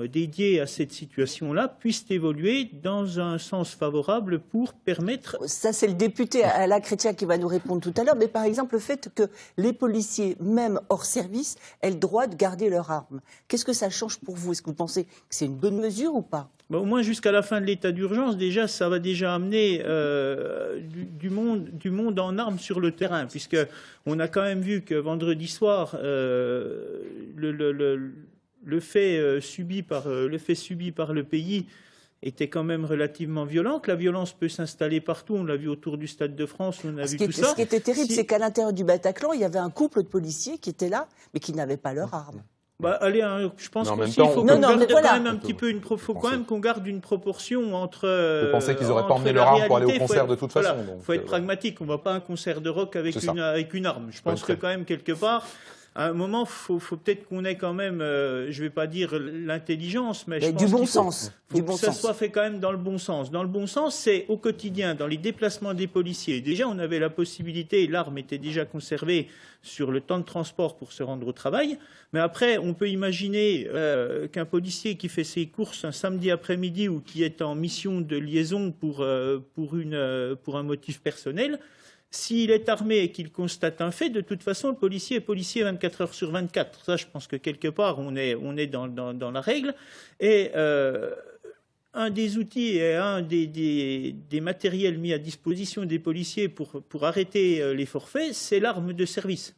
dédiés à cette situation-là puissent évoluer dans un sens favorable pour permettre... Ça, c'est le député Alain Chrétien qui va nous répondre tout à l'heure, mais par exemple, le fait que les policiers, même hors service, aient le droit de garder leurs armes. Qu'est-ce que ça change pour vous? Est-ce que vous pensez que c'est une bonne mesure ou pas? Au moins jusqu'à la fin de l'état d'urgence, déjà, ça va déjà amener du monde en armes sur le terrain, puisque on a quand même vu que vendredi soir, le fait subi par le pays était quand même relativement violent, que la violence peut s'installer partout. On l'a vu autour du Stade de France, on a vu tout ça. Ce qui était terrible, c'est qu'à l'intérieur du Bataclan, il y avait un couple de policiers qui étaient là, mais qui n'avaient pas leurs armes. Allez, je pense qu'il faut quand même qu'on garde une proportion entre... Vous pensez qu'ils n'auraient pas emmené leur arme pour aller au concert de toute façon? Il faut être pragmatique, on ne va pas à un concert de rock avec une arme. Je pense que quand même, quelque part, à un moment, faut peut-être qu'on ait quand même, je ne vais pas dire l'intelligence, mais je pense du bon sens. Faut que ça soit fait quand même dans le bon sens. Dans le bon sens, c'est au quotidien, dans les déplacements des policiers. Déjà, on avait la possibilité, l'arme était déjà conservée sur le temps de transport pour se rendre au travail. Mais après, on peut imaginer qu'un policier qui fait ses courses un samedi après-midi ou qui est en mission de liaison pour un motif personnel, s'il est armé et qu'il constate un fait, de toute façon, le policier est policier 24 heures sur 24. Ça, je pense que quelque part, on est dans la règle. Et un des outils et un des matériels mis à disposition des policiers pour arrêter les forfaits, c'est l'arme de service.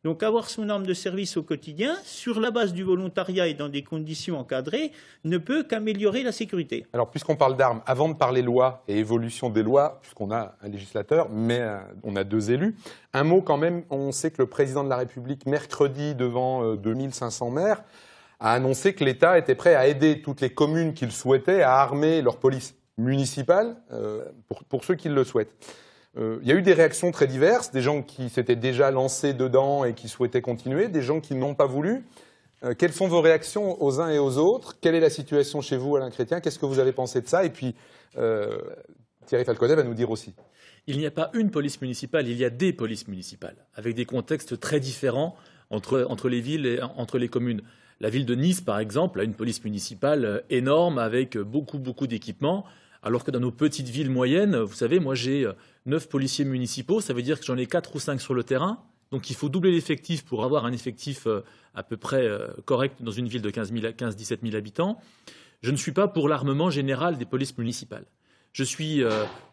Donc avoir son arme de service au quotidien, sur la base du volontariat et dans des conditions encadrées, ne peut qu'améliorer la sécurité. Alors, puisqu'on parle d'armes, avant de parler loi et évolution des lois, puisqu'on a un législateur, mais on a 2 élus, un mot quand même, on sait que le président de la République, mercredi, devant 2500 maires, a annoncé que l'État était prêt à aider toutes les communes qui le souhaitaient à armer leur police municipale, pour ceux qui le souhaitent. Il y a eu des réactions très diverses, des gens qui s'étaient déjà lancés dedans et qui souhaitaient continuer, des gens qui n'ont pas voulu. Quelles sont vos réactions aux uns et aux autres? Quelle est la situation chez vous, Alain Chrétien? Qu'est-ce que vous avez pensé de ça? Et puis, Thierry Falconet va nous dire aussi. Il n'y a pas une police municipale, il y a des polices municipales, avec des contextes très différents entre les villes et entre les communes. La ville de Nice, par exemple, a une police municipale énorme, avec beaucoup d'équipements. Alors que dans nos petites villes moyennes, vous savez, moi j'ai 9 policiers municipaux, ça veut dire que j'en ai 4 ou 5 sur le terrain. Donc il faut doubler l'effectif pour avoir un effectif à peu près correct dans une ville de 15-17 000 habitants. Je ne suis pas pour l'armement général des polices municipales. Je suis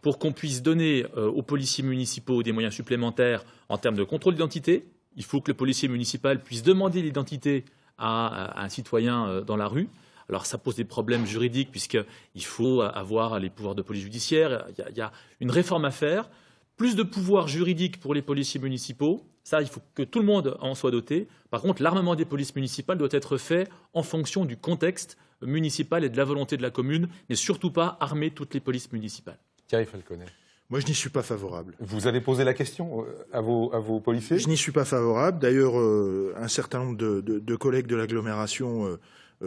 pour qu'on puisse donner aux policiers municipaux des moyens supplémentaires en termes de contrôle d'identité. Il faut que le policier municipal puisse demander l'identité à un citoyen dans la rue. Alors ça pose des problèmes juridiques puisqu'il faut avoir les pouvoirs de police judiciaire. Il y a une réforme à faire. Plus de pouvoirs juridiques pour les policiers municipaux. Ça, il faut que tout le monde en soit doté. Par contre, l'armement des polices municipales doit être fait en fonction du contexte municipal et de la volonté de la commune, mais surtout pas armer toutes les polices municipales. Thierry Falconet. Moi, je n'y suis pas favorable. Vous avez posé la question à vos policiers? Je n'y suis pas favorable. D'ailleurs, un certain nombre de collègues de l'agglomération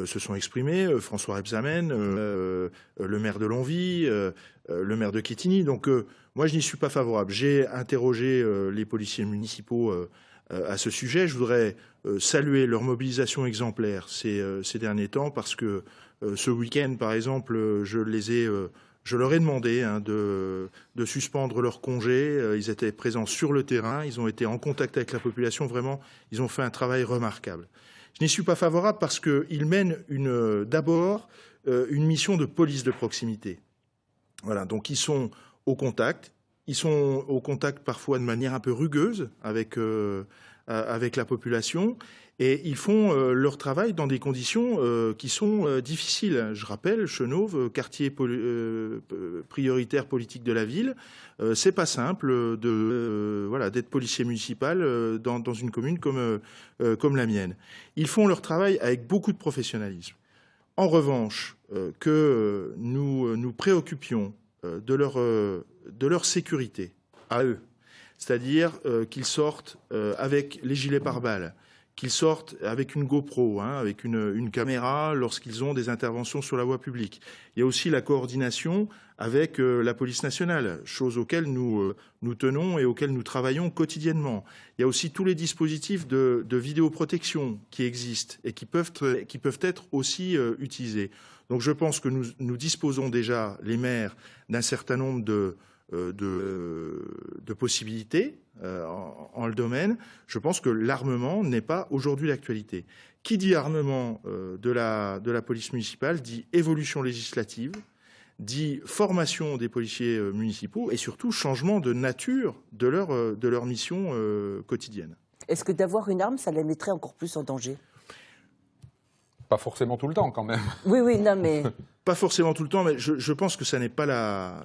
se sont exprimés, François Rebsamen, le maire de Longwy, le maire de Quetigny. Donc moi, je n'y suis pas favorable. J'ai interrogé les policiers municipaux à ce sujet. Je voudrais saluer leur mobilisation exemplaire ces derniers temps, parce que ce week-end, par exemple, je leur ai demandé de suspendre leur congé. Ils étaient présents sur le terrain, ils ont été en contact avec la population. Vraiment, ils ont fait un travail remarquable. Je n'y suis pas favorable parce qu'ils mènent d'abord une mission de police de proximité. Voilà, donc ils sont au contact. Ils sont au contact parfois de manière un peu rugueuse avec la population, et ils font leur travail dans des conditions qui sont difficiles. Je rappelle, Chenôve, quartier prioritaire politique de la ville, c'est pas simple d'être policier municipal dans une commune comme la mienne. Ils font leur travail avec beaucoup de professionnalisme. En revanche, que nous nous préoccupions de leur sécurité à eux, c'est-à-dire qu'ils sortent avec les gilets pare-balles, qu'ils sortent avec une GoPro, avec une caméra lorsqu'ils ont des interventions sur la voie publique. Il y a aussi la coordination avec la police nationale, chose auxquelles nous tenons et auxquelles nous travaillons quotidiennement. Il y a aussi tous les dispositifs de vidéoprotection qui existent et qui peuvent être aussi utilisés. Donc je pense que nous disposons déjà, les maires, d'un certain nombre de possibilités en le domaine. Je pense que l'armement n'est pas aujourd'hui l'actualité. Qui dit armement de la police municipale dit évolution législative, dit formation des policiers municipaux et surtout changement de nature de leur mission quotidienne. Est-ce que d'avoir une arme, ça les mettrait encore plus en danger ? Pas forcément tout le temps, quand même. Oui, non, mais... Pas forcément tout le temps, mais je pense que ça n'est pas la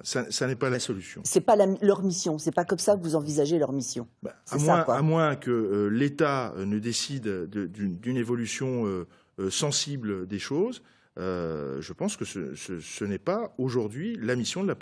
solution. C'est pas leur mission, c'est pas comme ça que vous envisagez leur mission. À moins que l'État ne décide d'une évolution sensible des choses, je pense que ce n'est pas aujourd'hui la mission de la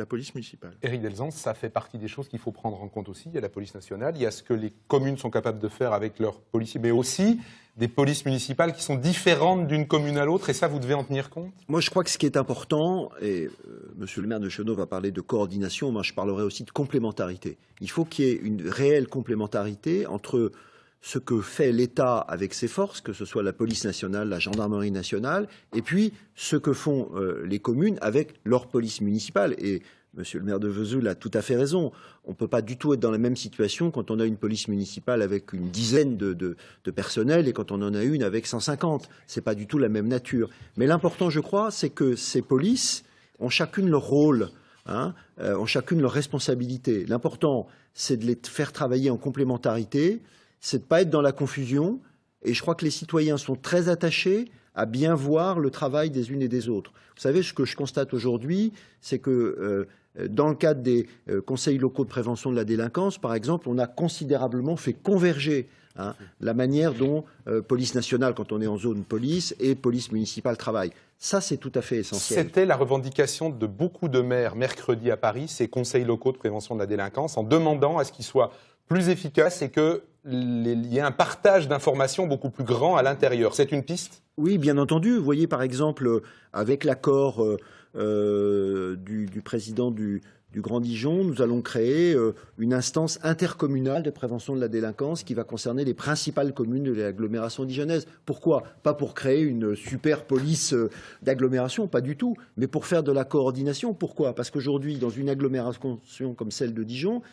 police municipale. Éric Delzans, ça fait partie des choses qu'il faut prendre en compte aussi. Il y a la police nationale, il y a ce que les communes sont capables de faire avec leurs policiers, mais aussi des polices municipales qui sont différentes d'une commune à l'autre, et ça, vous devez en tenir compte ? Moi, je crois que ce qui est important, et monsieur le maire de Chenôve va parler de coordination, moi je parlerai aussi de complémentarité. Il faut qu'il y ait une réelle complémentarité entre ce que fait l'État avec ses forces, que ce soit la police nationale, la gendarmerie nationale, et puis ce que font les communes avec leur police municipale. Et monsieur le maire de Vesoul a tout à fait raison. On ne peut pas du tout être dans la même situation quand on a une police municipale avec une dizaine de personnels et quand on en a une avec 150. Ce n'est pas du tout la même nature. Mais l'important, je crois, c'est que ces polices ont chacune leur rôle, ont chacune leur responsabilité. L'important, c'est de les faire travailler en complémentarité, c'est de ne pas être dans la confusion. Et je crois que les citoyens sont très attachés à bien voir le travail des unes et des autres. Vous savez, ce que je constate aujourd'hui, c'est que dans le cadre des conseils locaux de prévention de la délinquance, par exemple, on a considérablement fait converger la manière dont police nationale, quand on est en zone police, et police municipale travaillent. Ça, c'est tout à fait essentiel. C'était la revendication de beaucoup de maires mercredi à Paris, ces conseils locaux de prévention de la délinquance, en demandant à ce qu'ils soient plus efficaces et qu'il y ait un partage d'informations beaucoup plus grand à l'intérieur. C'est une piste ? Oui, bien entendu. Vous voyez, par exemple, avec l'accord du président du Grand Dijon, nous allons créer une instance intercommunale de prévention de la délinquance qui va concerner les principales communes de l'agglomération dijonnaise. Pourquoi ? Pas pour créer une super police d'agglomération, pas du tout, mais pour faire de la coordination. Pourquoi ? Parce qu'aujourd'hui, dans une agglomération comme celle de Dijon,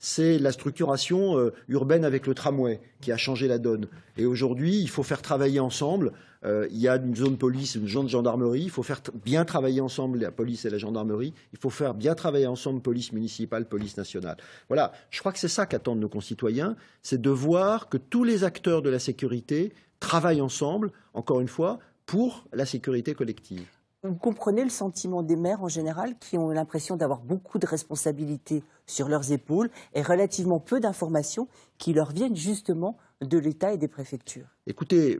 c'est la structuration urbaine avec le tramway qui a changé la donne. Et aujourd'hui, il faut faire travailler ensemble. Il y a une zone police, une zone gendarmerie. Il faut faire bien travailler ensemble la police et la gendarmerie. Il faut faire bien travailler ensemble police municipale, police nationale. Voilà, je crois que c'est ça qu'attendent nos concitoyens, c'est de voir que tous les acteurs de la sécurité travaillent ensemble, encore une fois, pour la sécurité collective. Vous comprenez le sentiment des maires en général qui ont l'impression d'avoir beaucoup de responsabilités sur leurs épaules et relativement peu d'informations qui leur viennent justement de l'État et des préfectures. Écoutez,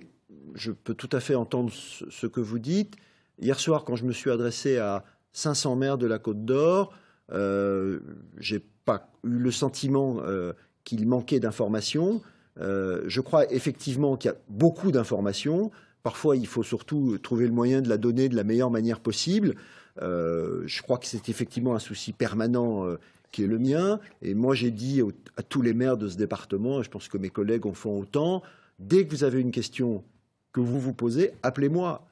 je peux tout à fait entendre ce que vous dites. Hier soir, quand je me suis adressé à 500 maires de la Côte d'Or, je n'ai pas eu le sentiment qu'il manquait d'informations. Je crois effectivement qu'il y a beaucoup d'informations. Parfois, il faut surtout trouver le moyen de la donner de la meilleure manière possible. Je crois que c'est effectivement un souci permanent qui est le mien. Et moi, j'ai dit à tous les maires de ce département, et je pense que mes collègues en font autant, dès que vous avez une question que vous vous posez, appelez-moi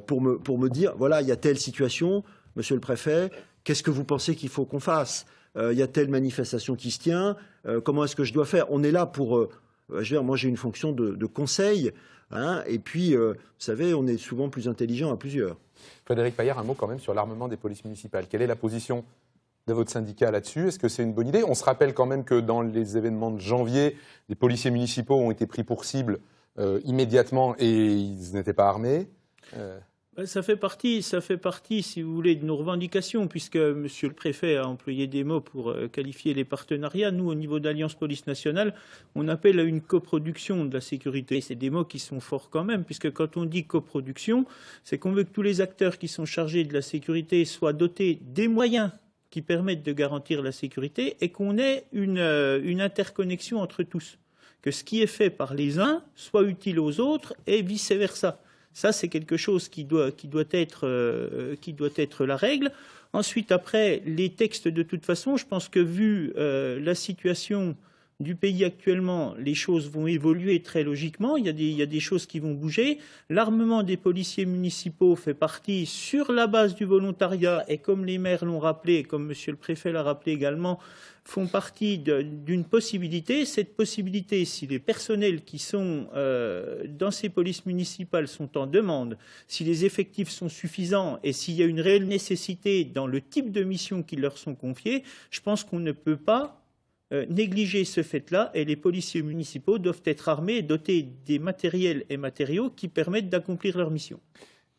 pour me dire, voilà, il y a telle situation, monsieur le préfet, qu'est-ce que vous pensez qu'il faut qu'on fasse ? Il y a telle manifestation qui se tient, comment est-ce que je dois faire ? On est là pour... je veux dire, moi, j'ai une fonction de conseil, hein, et puis, vous savez, on est souvent plus intelligent à plusieurs. Frédéric Paillard, un mot quand même sur l'armement des polices municipales. Quelle est la position de votre syndicat là-dessus? Est-ce que c'est une bonne idée? On se rappelle quand même que dans les événements de janvier, les policiers municipaux ont été pris pour cible immédiatement et ils n'étaient pas armés. Ça fait partie, si vous voulez, de nos revendications, puisque Monsieur le Préfet a employé des mots pour qualifier les partenariats. Nous, au niveau d'Alliance Police Nationale, on appelle à une coproduction de la sécurité. C'est des mots qui sont forts quand même, puisque quand on dit coproduction, c'est qu'on veut que tous les acteurs qui sont chargés de la sécurité soient dotés des moyens qui permettent de garantir la sécurité et qu'on ait une interconnexion entre tous. Que ce qui est fait par les uns soit utile aux autres et vice-versa. Ça, c'est quelque chose qui doit être la règle. Ensuite, après, les textes, de toute façon, je pense que vu la situation du pays actuellement, les choses vont évoluer très logiquement. Il y a des choses qui vont bouger. L'armement des policiers municipaux fait partie, sur la base du volontariat, et comme les maires l'ont rappelé, et comme Monsieur le Préfet l'a rappelé également, font partie d'une possibilité. Cette possibilité, si les personnels qui sont dans ces polices municipales sont en demande, si les effectifs sont suffisants et s'il y a une réelle nécessité dans le type de missions qui leur sont confiées, je pense qu'on ne peut pas négliger ce fait-là, et les policiers municipaux doivent être armés et dotés des matériels et matériaux qui permettent d'accomplir leur mission.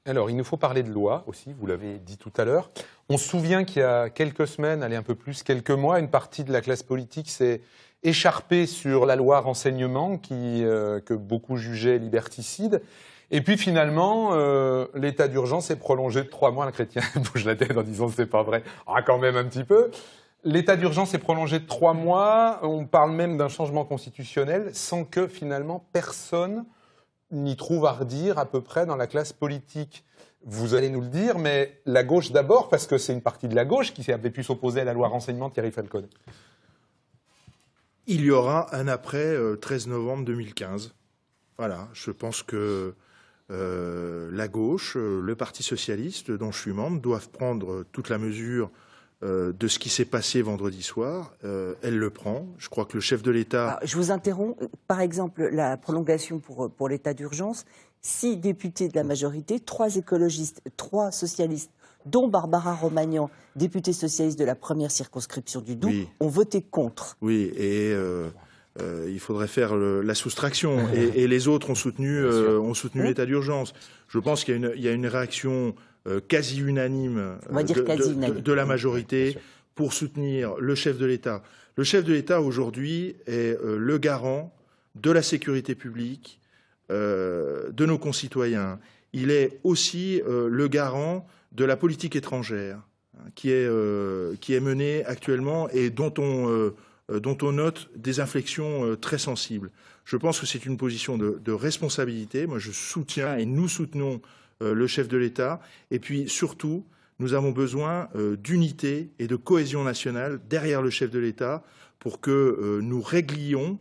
Alors, il nous faut parler de loi aussi, vous l'avez dit tout à l'heure. On se souvient qu'il y a quelques semaines, allez un peu plus, quelques mois, une partie de la classe politique s'est écharpée sur la loi renseignement que beaucoup jugeaient liberticide. Et puis finalement, l'état d'urgence est prolongé de 3 mois. Le chrétien bouge la tête en disant c'est pas vrai. Ah, quand même un petit peu. L'état d'urgence est prolongé de 3 mois. On parle même d'un changement constitutionnel sans que finalement personne n'y trouve à redire à peu près dans la classe politique. Vous allez nous le dire, mais la gauche d'abord, parce que c'est une partie de la gauche qui avait pu s'opposer à la loi renseignement de Thierry Falcone. Il y aura un après 13 novembre 2015. Voilà, je pense que la gauche, le Parti socialiste, dont je suis membre, doivent prendre toute la mesure de ce qui s'est passé vendredi soir. Elle le prend. Je crois que le chef de l'État... Je vous interromps. Par exemple, la prolongation pour l'état d'urgence, 6 députés de la majorité, 3 écologistes, 3 socialistes, dont Barbara Romagnan, députée socialiste de la première circonscription du Doubs, oui, ont voté contre. Oui, et il faudrait faire la soustraction. Et les autres ont soutenu l'état d'urgence. Je pense qu'il y a une réaction quasi unanime de la majorité pour soutenir le chef de l'État. Le chef de l'État aujourd'hui est le garant de la sécurité publique, de nos concitoyens. Il est aussi le garant de la politique étrangère qui est menée actuellement et dont on note des inflexions très sensibles. Je pense que c'est une position de responsabilité. Moi, je soutiens et nous soutenons le chef de l'État. Et puis, surtout, nous avons besoin d'unité et de cohésion nationale derrière le chef de l'État pour que nous réglions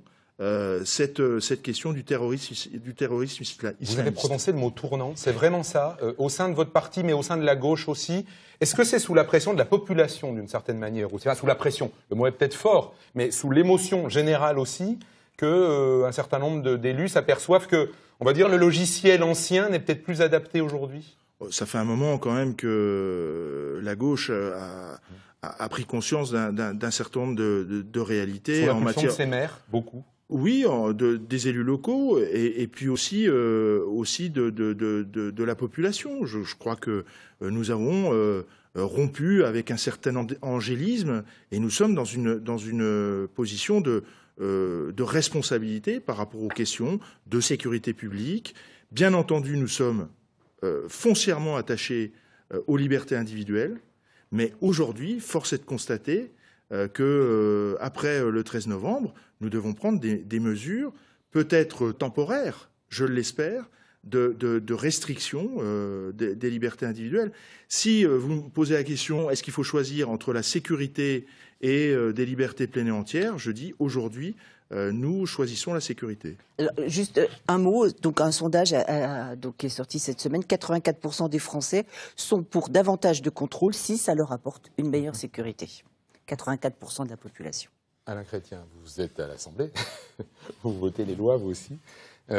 cette question du terrorisme islamiste. Vous avez prononcé le mot tournant, c'est vraiment ça, au sein de votre parti, mais au sein de la gauche aussi. Est-ce que c'est sous la pression de la population, d'une certaine manière, ou c'est pas sous la pression, le mot est peut-être fort, mais sous l'émotion générale aussi, que un certain nombre d'élus s'aperçoivent que, on va dire, le logiciel ancien n'est peut-être plus adapté aujourd'hui? Ça fait un moment quand même que la gauche a pris conscience d'un certain nombre de réalités. En matière de ses maires, beaucoup. Oui, des élus locaux et puis aussi de la population. Je crois que nous avons rompu avec un certain angélisme et nous sommes dans une position de responsabilité par rapport aux questions de sécurité publique. Bien entendu, nous sommes foncièrement attachés aux libertés individuelles, mais aujourd'hui, force est de constater qu'après le 13 novembre, nous devons prendre des mesures, peut-être temporaires, je l'espère, de restriction des libertés individuelles. Si vous me posez la question, est-ce qu'il faut choisir entre la sécurité et des libertés pleines et entières, je dis aujourd'hui, nous choisissons la sécurité. Alors, juste un mot, donc un sondage donc, qui est sorti cette semaine, 84% des Français sont pour davantage de contrôle si ça leur apporte une meilleure sécurité. 84% de la population. Alain Chrétien, vous êtes à l'Assemblée, vous votez les lois, vous aussi. On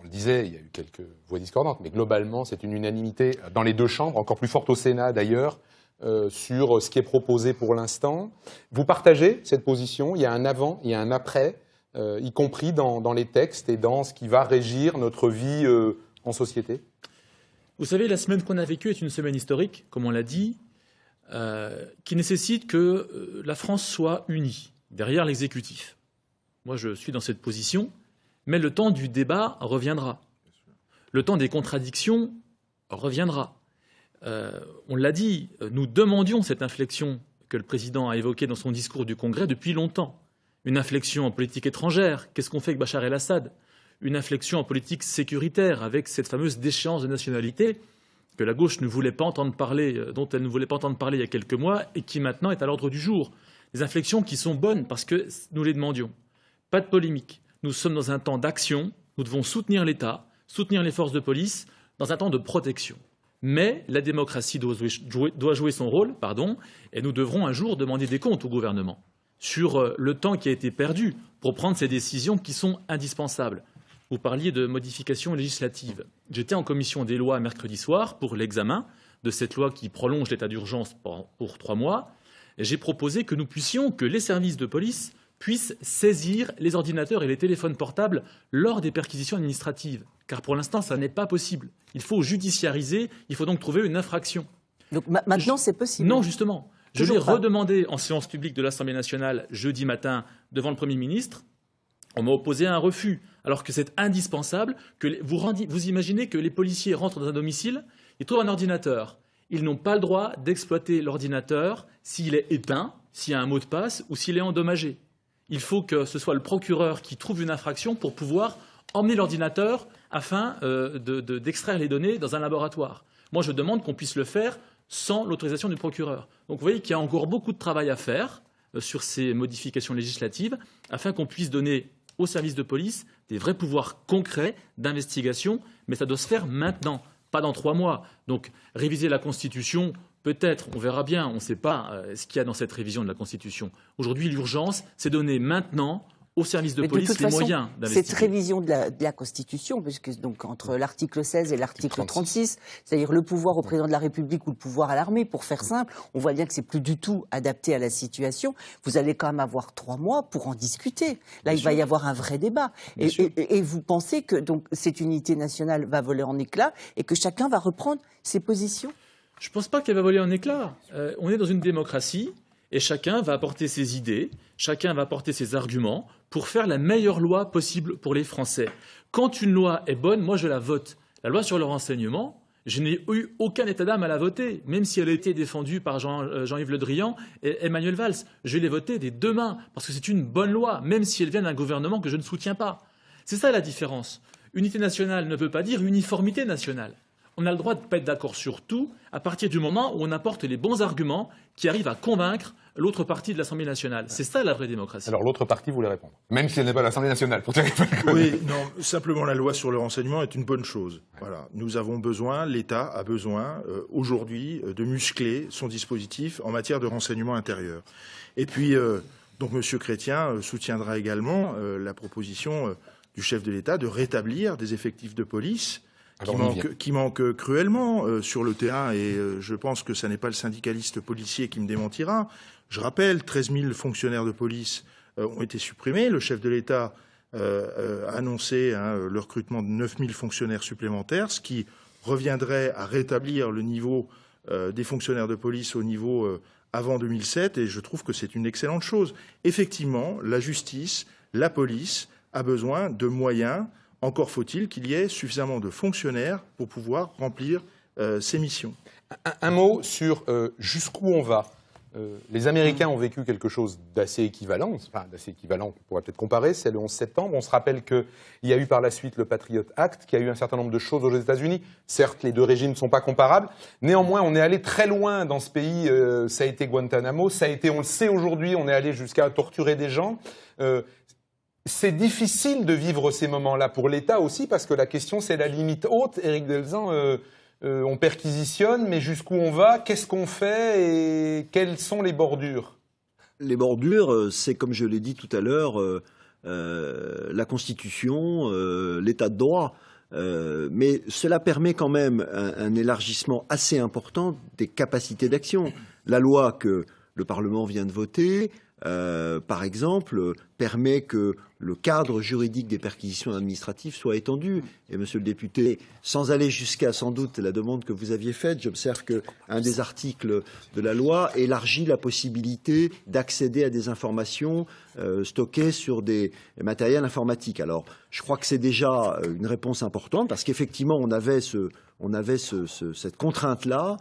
le disait, il y a eu quelques voix discordantes, mais globalement, c'est une unanimité dans les deux chambres, encore plus forte au Sénat d'ailleurs, sur ce qui est proposé pour l'instant. Vous partagez cette position? Il y a un avant, il y a un après, y compris dans les textes et dans ce qui va régir notre vie en société? Vous savez, la semaine qu'on a vécue est une semaine historique, comme on l'a dit, qui nécessite que la France soit unie derrière l'exécutif. Moi, je suis dans cette position, mais le temps du débat reviendra. Le temps des contradictions reviendra. On l'a dit, nous demandions cette inflexion que le président a évoquée dans son discours du Congrès depuis longtemps. Une inflexion en politique étrangère. Qu'est-ce qu'on fait avec Bachar el-Assad? Une inflexion en politique sécuritaire avec cette fameuse déchéance de nationalité que la gauche ne voulait pas entendre parler, dont elle ne voulait pas entendre parler il y a quelques mois et qui maintenant est à l'ordre du jour. Des inflexions qui sont bonnes parce que nous les demandions. Pas de polémique. Nous sommes dans un temps d'action. Nous devons soutenir l'État, soutenir les forces de police dans un temps de protection. Mais la démocratie doit jouer son rôle, et nous devrons un jour demander des comptes au gouvernement sur le temps qui a été perdu pour prendre ces décisions qui sont indispensables. Vous parliez de modifications législatives. J'étais en commission des lois mercredi soir pour l'examen de cette loi qui prolonge l'état d'urgence pour 3 mois. J'ai proposé que les services de police puissent saisir les ordinateurs et les téléphones portables lors des perquisitions administratives. Car pour l'instant, ça n'est pas possible. Il faut judiciariser, il faut donc trouver une infraction. Donc maintenant, c'est possible? Non, justement. Je l'ai Toujours pas. redemandé en séance publique de l'Assemblée nationale jeudi matin devant le Premier ministre. On m'a opposé un refus, alors que c'est indispensable. Vous imaginez que les policiers rentrent dans un domicile, ils trouvent un ordinateur. Ils n'ont pas le droit d'exploiter l'ordinateur s'il est éteint, s'il y a un mot de passe ou s'il est endommagé. Il faut que ce soit le procureur qui trouve une infraction pour pouvoir emmener l'ordinateur afin d'extraire les données dans un laboratoire. Moi, je demande qu'on puisse le faire sans l'autorisation du procureur. Donc vous voyez qu'il y a encore beaucoup de travail à faire sur ces modifications législatives afin qu'on puisse donner aux services de police des vrais pouvoirs concrets d'investigation, mais ça doit se faire maintenant, pas dans 3 mois. Donc réviser la Constitution, peut-être, on verra bien, on ne sait pas ce qu'il y a dans cette révision de la Constitution. Aujourd'hui, l'urgence, c'est donner maintenant aux services de police les moyens d'investiguer. Cette révision de la Constitution, puisque donc entre l'article 16 et l'article 36, c'est-à-dire le pouvoir au président de la République ou le pouvoir à l'armée, pour faire simple, on voit bien que c'est plus du tout adapté à la situation. Vous allez quand même avoir 3 mois pour en discuter. Là, il va y avoir un vrai débat. Et vous pensez que donc cette unité nationale va voler en éclats et que chacun va reprendre ses positions? Je ne pense pas qu'elle va voler en éclats. On est dans une démocratie. Et chacun va apporter ses idées, chacun va apporter ses arguments pour faire la meilleure loi possible pour les Français. Quand une loi est bonne, moi je la vote. La loi sur le renseignement, je n'ai eu aucun état d'âme à la voter, même si elle a été défendue par Jean-Yves Le Drian et Emmanuel Valls. Je l'ai votée des 2 mains, parce que c'est une bonne loi, même si elle vient d'un gouvernement que je ne soutiens pas. C'est ça la différence. Unité nationale ne veut pas dire uniformité nationale. On a le droit de ne pas être d'accord sur tout à partir du moment où on apporte les bons arguments qui arrivent à convaincre l'autre partie de l'Assemblée nationale. C'est ça la vraie démocratie. Alors l'autre partie voulait répondre, même si elle n'est pas l'Assemblée nationale. Pour oui, non, simplement la loi sur le renseignement est une bonne chose. Voilà, nous avons besoin, l'État a besoin aujourd'hui de muscler son dispositif en matière de renseignement intérieur. Et puis, donc M. Chrétien soutiendra également la proposition du chef de l'État de rétablir des effectifs de police qui manque cruellement sur le terrain, et je pense que ce n'est pas le syndicaliste policier qui me démentira. Je rappelle, 13 000 fonctionnaires de police ont été supprimés. Le chef de l'État a annoncé le recrutement de 9 000 fonctionnaires supplémentaires, ce qui reviendrait à rétablir le niveau des fonctionnaires de police au niveau avant 2007, et je trouve que c'est une excellente chose. Effectivement, la justice, la police a besoin de moyens. Encore faut-il qu'il y ait suffisamment de fonctionnaires pour pouvoir remplir ces missions. Un mot sur jusqu'où on va. Les Américains ont vécu quelque chose d'assez équivalent, on pourrait peut-être comparer, c'est le 11 septembre. On se rappelle qu'il y a eu par la suite le Patriot Act, qui a eu un certain nombre de choses aux États-Unis. Certes, les deux régimes ne sont pas comparables. Néanmoins, on est allé très loin dans ce pays. Ça a été Guantanamo, ça a été, on le sait aujourd'hui, on est allé jusqu'à torturer des gens. C'est difficile de vivre ces moments-là pour l'État aussi, parce que la question, c'est la limite haute. Éric Delzan, on perquisitionne, mais jusqu'où on va? Qu'est-ce qu'on fait et quelles sont les bordures? Les bordures, c'est comme je l'ai dit tout à l'heure, la Constitution, l'État de droit. Mais cela permet quand même un élargissement assez important des capacités d'action. La loi que le Parlement vient de voter, par exemple, permet que le cadre juridique des perquisitions administratives soit étendu. Et monsieur le député, sans aller jusqu'à sans doute la demande que vous aviez faite, j'observe qu'un des articles de la loi élargit la possibilité d'accéder à des informations stockées sur des matériels informatiques. Alors, je crois que c'est déjà une réponse importante parce qu'effectivement, on avait cette contrainte-là.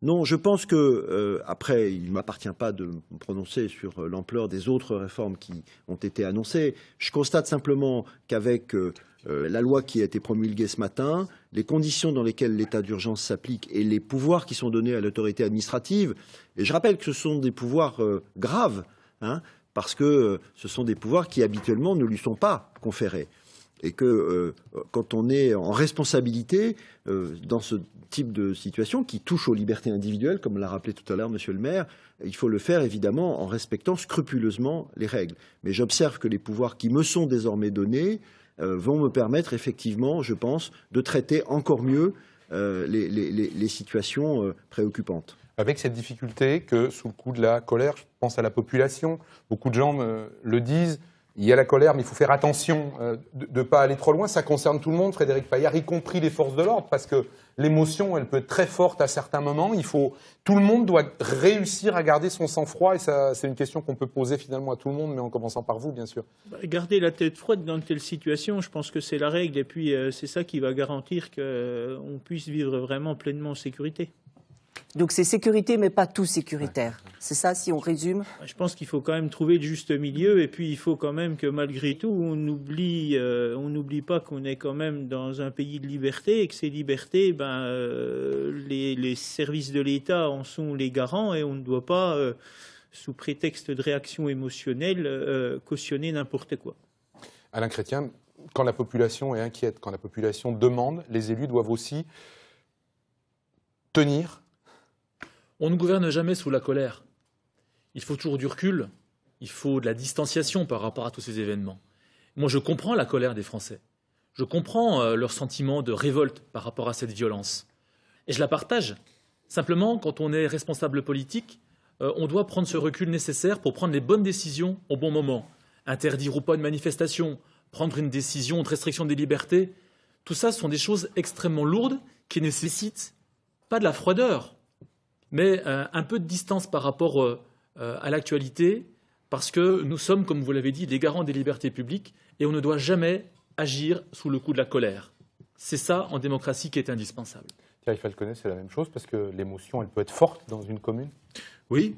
Non, je pense que, après, il ne m'appartient pas de me prononcer sur l'ampleur des autres réformes qui ont été annoncées. Je constate simplement qu'avec la loi qui a été promulguée ce matin, les conditions dans lesquelles l'état d'urgence s'applique et les pouvoirs qui sont donnés à l'autorité administrative, et je rappelle que ce sont des pouvoirs graves, parce que ce sont des pouvoirs qui habituellement ne lui sont pas conférés. Et que quand on est en responsabilité dans ce type de situation qui touche aux libertés individuelles, comme l'a rappelé tout à l'heure Monsieur le maire, il faut le faire évidemment en respectant scrupuleusement les règles. Mais j'observe que les pouvoirs qui me sont désormais donnés vont me permettre effectivement, je pense, de traiter encore mieux les situations préoccupantes. Avec cette difficulté que, sous le coup de la colère, je pense à la population, beaucoup de gens le disent, il y a la colère, mais il faut faire attention de ne pas aller trop loin. Ça concerne tout le monde, Frédéric Paillard, y compris les forces de l'ordre, parce que l'émotion, elle peut être très forte à certains moments. Tout le monde doit réussir à garder son sang-froid, et ça, c'est une question qu'on peut poser finalement à tout le monde, mais en commençant par vous, bien sûr. Garder la tête froide dans une telle situation, je pense que c'est la règle, et puis c'est ça qui va garantir qu'on puisse vivre vraiment pleinement en sécurité. Donc c'est sécurité, mais pas tout sécuritaire. C'est ça, si on résume? Je pense qu'il faut quand même trouver le juste milieu, et puis il faut quand même que malgré tout, on n'oublie pas qu'on est quand même dans un pays de liberté, et que ces libertés, les services de l'État en sont les garants, et on ne doit pas, sous prétexte de réaction émotionnelle, cautionner n'importe quoi. Alain Chrétien, quand la population est inquiète, quand la population demande, les élus doivent aussi tenir. On ne gouverne jamais sous la colère. Il faut toujours du recul, il faut de la distanciation par rapport à tous ces événements. Moi, je comprends la colère des Français. Je comprends leur sentiment de révolte par rapport à cette violence. Et je la partage. Simplement, quand on est responsable politique, on doit prendre ce recul nécessaire pour prendre les bonnes décisions au bon moment. Interdire ou pas une manifestation, prendre une décision de restriction des libertés, tout ça sont des choses extrêmement lourdes qui nécessitent pas de la froideur, mais un peu de distance par rapport à l'actualité, parce que nous sommes, comme vous l'avez dit, des garants des libertés publiques, et on ne doit jamais agir sous le coup de la colère. C'est ça, en démocratie, qui est indispensable. Thierry Falconet, c'est la même chose, parce que l'émotion, elle peut être forte dans une commune? Oui,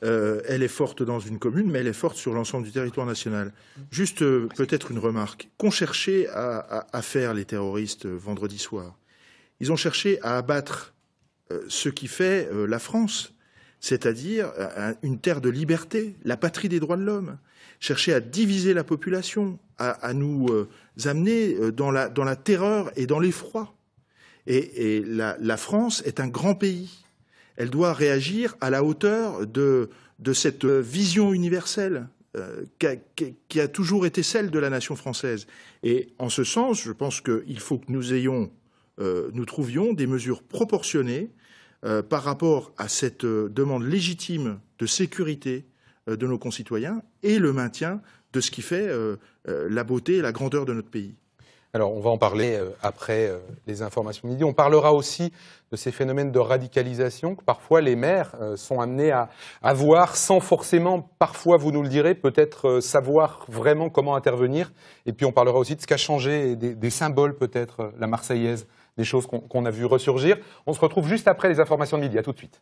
elle est forte dans une commune, mais elle est forte sur l'ensemble du territoire national. Juste peut-être une remarque. Qu'ont cherché à faire les terroristes vendredi soir? Ils ont cherché à abattre ce qui fait la France, c'est-à-dire une terre de liberté, la patrie des droits de l'homme. Chercher à diviser la population, à nous amener dans la terreur et dans l'effroi. Et la France est un grand pays. Elle doit réagir à la hauteur de cette vision universelle qui a toujours été celle de la nation française. Et en ce sens, je pense qu'il faut que nous trouvions des mesures proportionnées par rapport à cette demande légitime de sécurité de nos concitoyens et le maintien de ce qui fait la beauté et la grandeur de notre pays. Alors, on va en parler après les informations midi. On parlera aussi de ces phénomènes de radicalisation que parfois les maires sont amenés à voir sans forcément, parfois vous nous le direz, peut-être savoir vraiment comment intervenir. Et puis on parlera aussi de ce qu'a changé, des symboles peut-être, la Marseillaise, des choses qu'on a vu ressurgir. On se retrouve juste après les informations de midi. À tout de suite.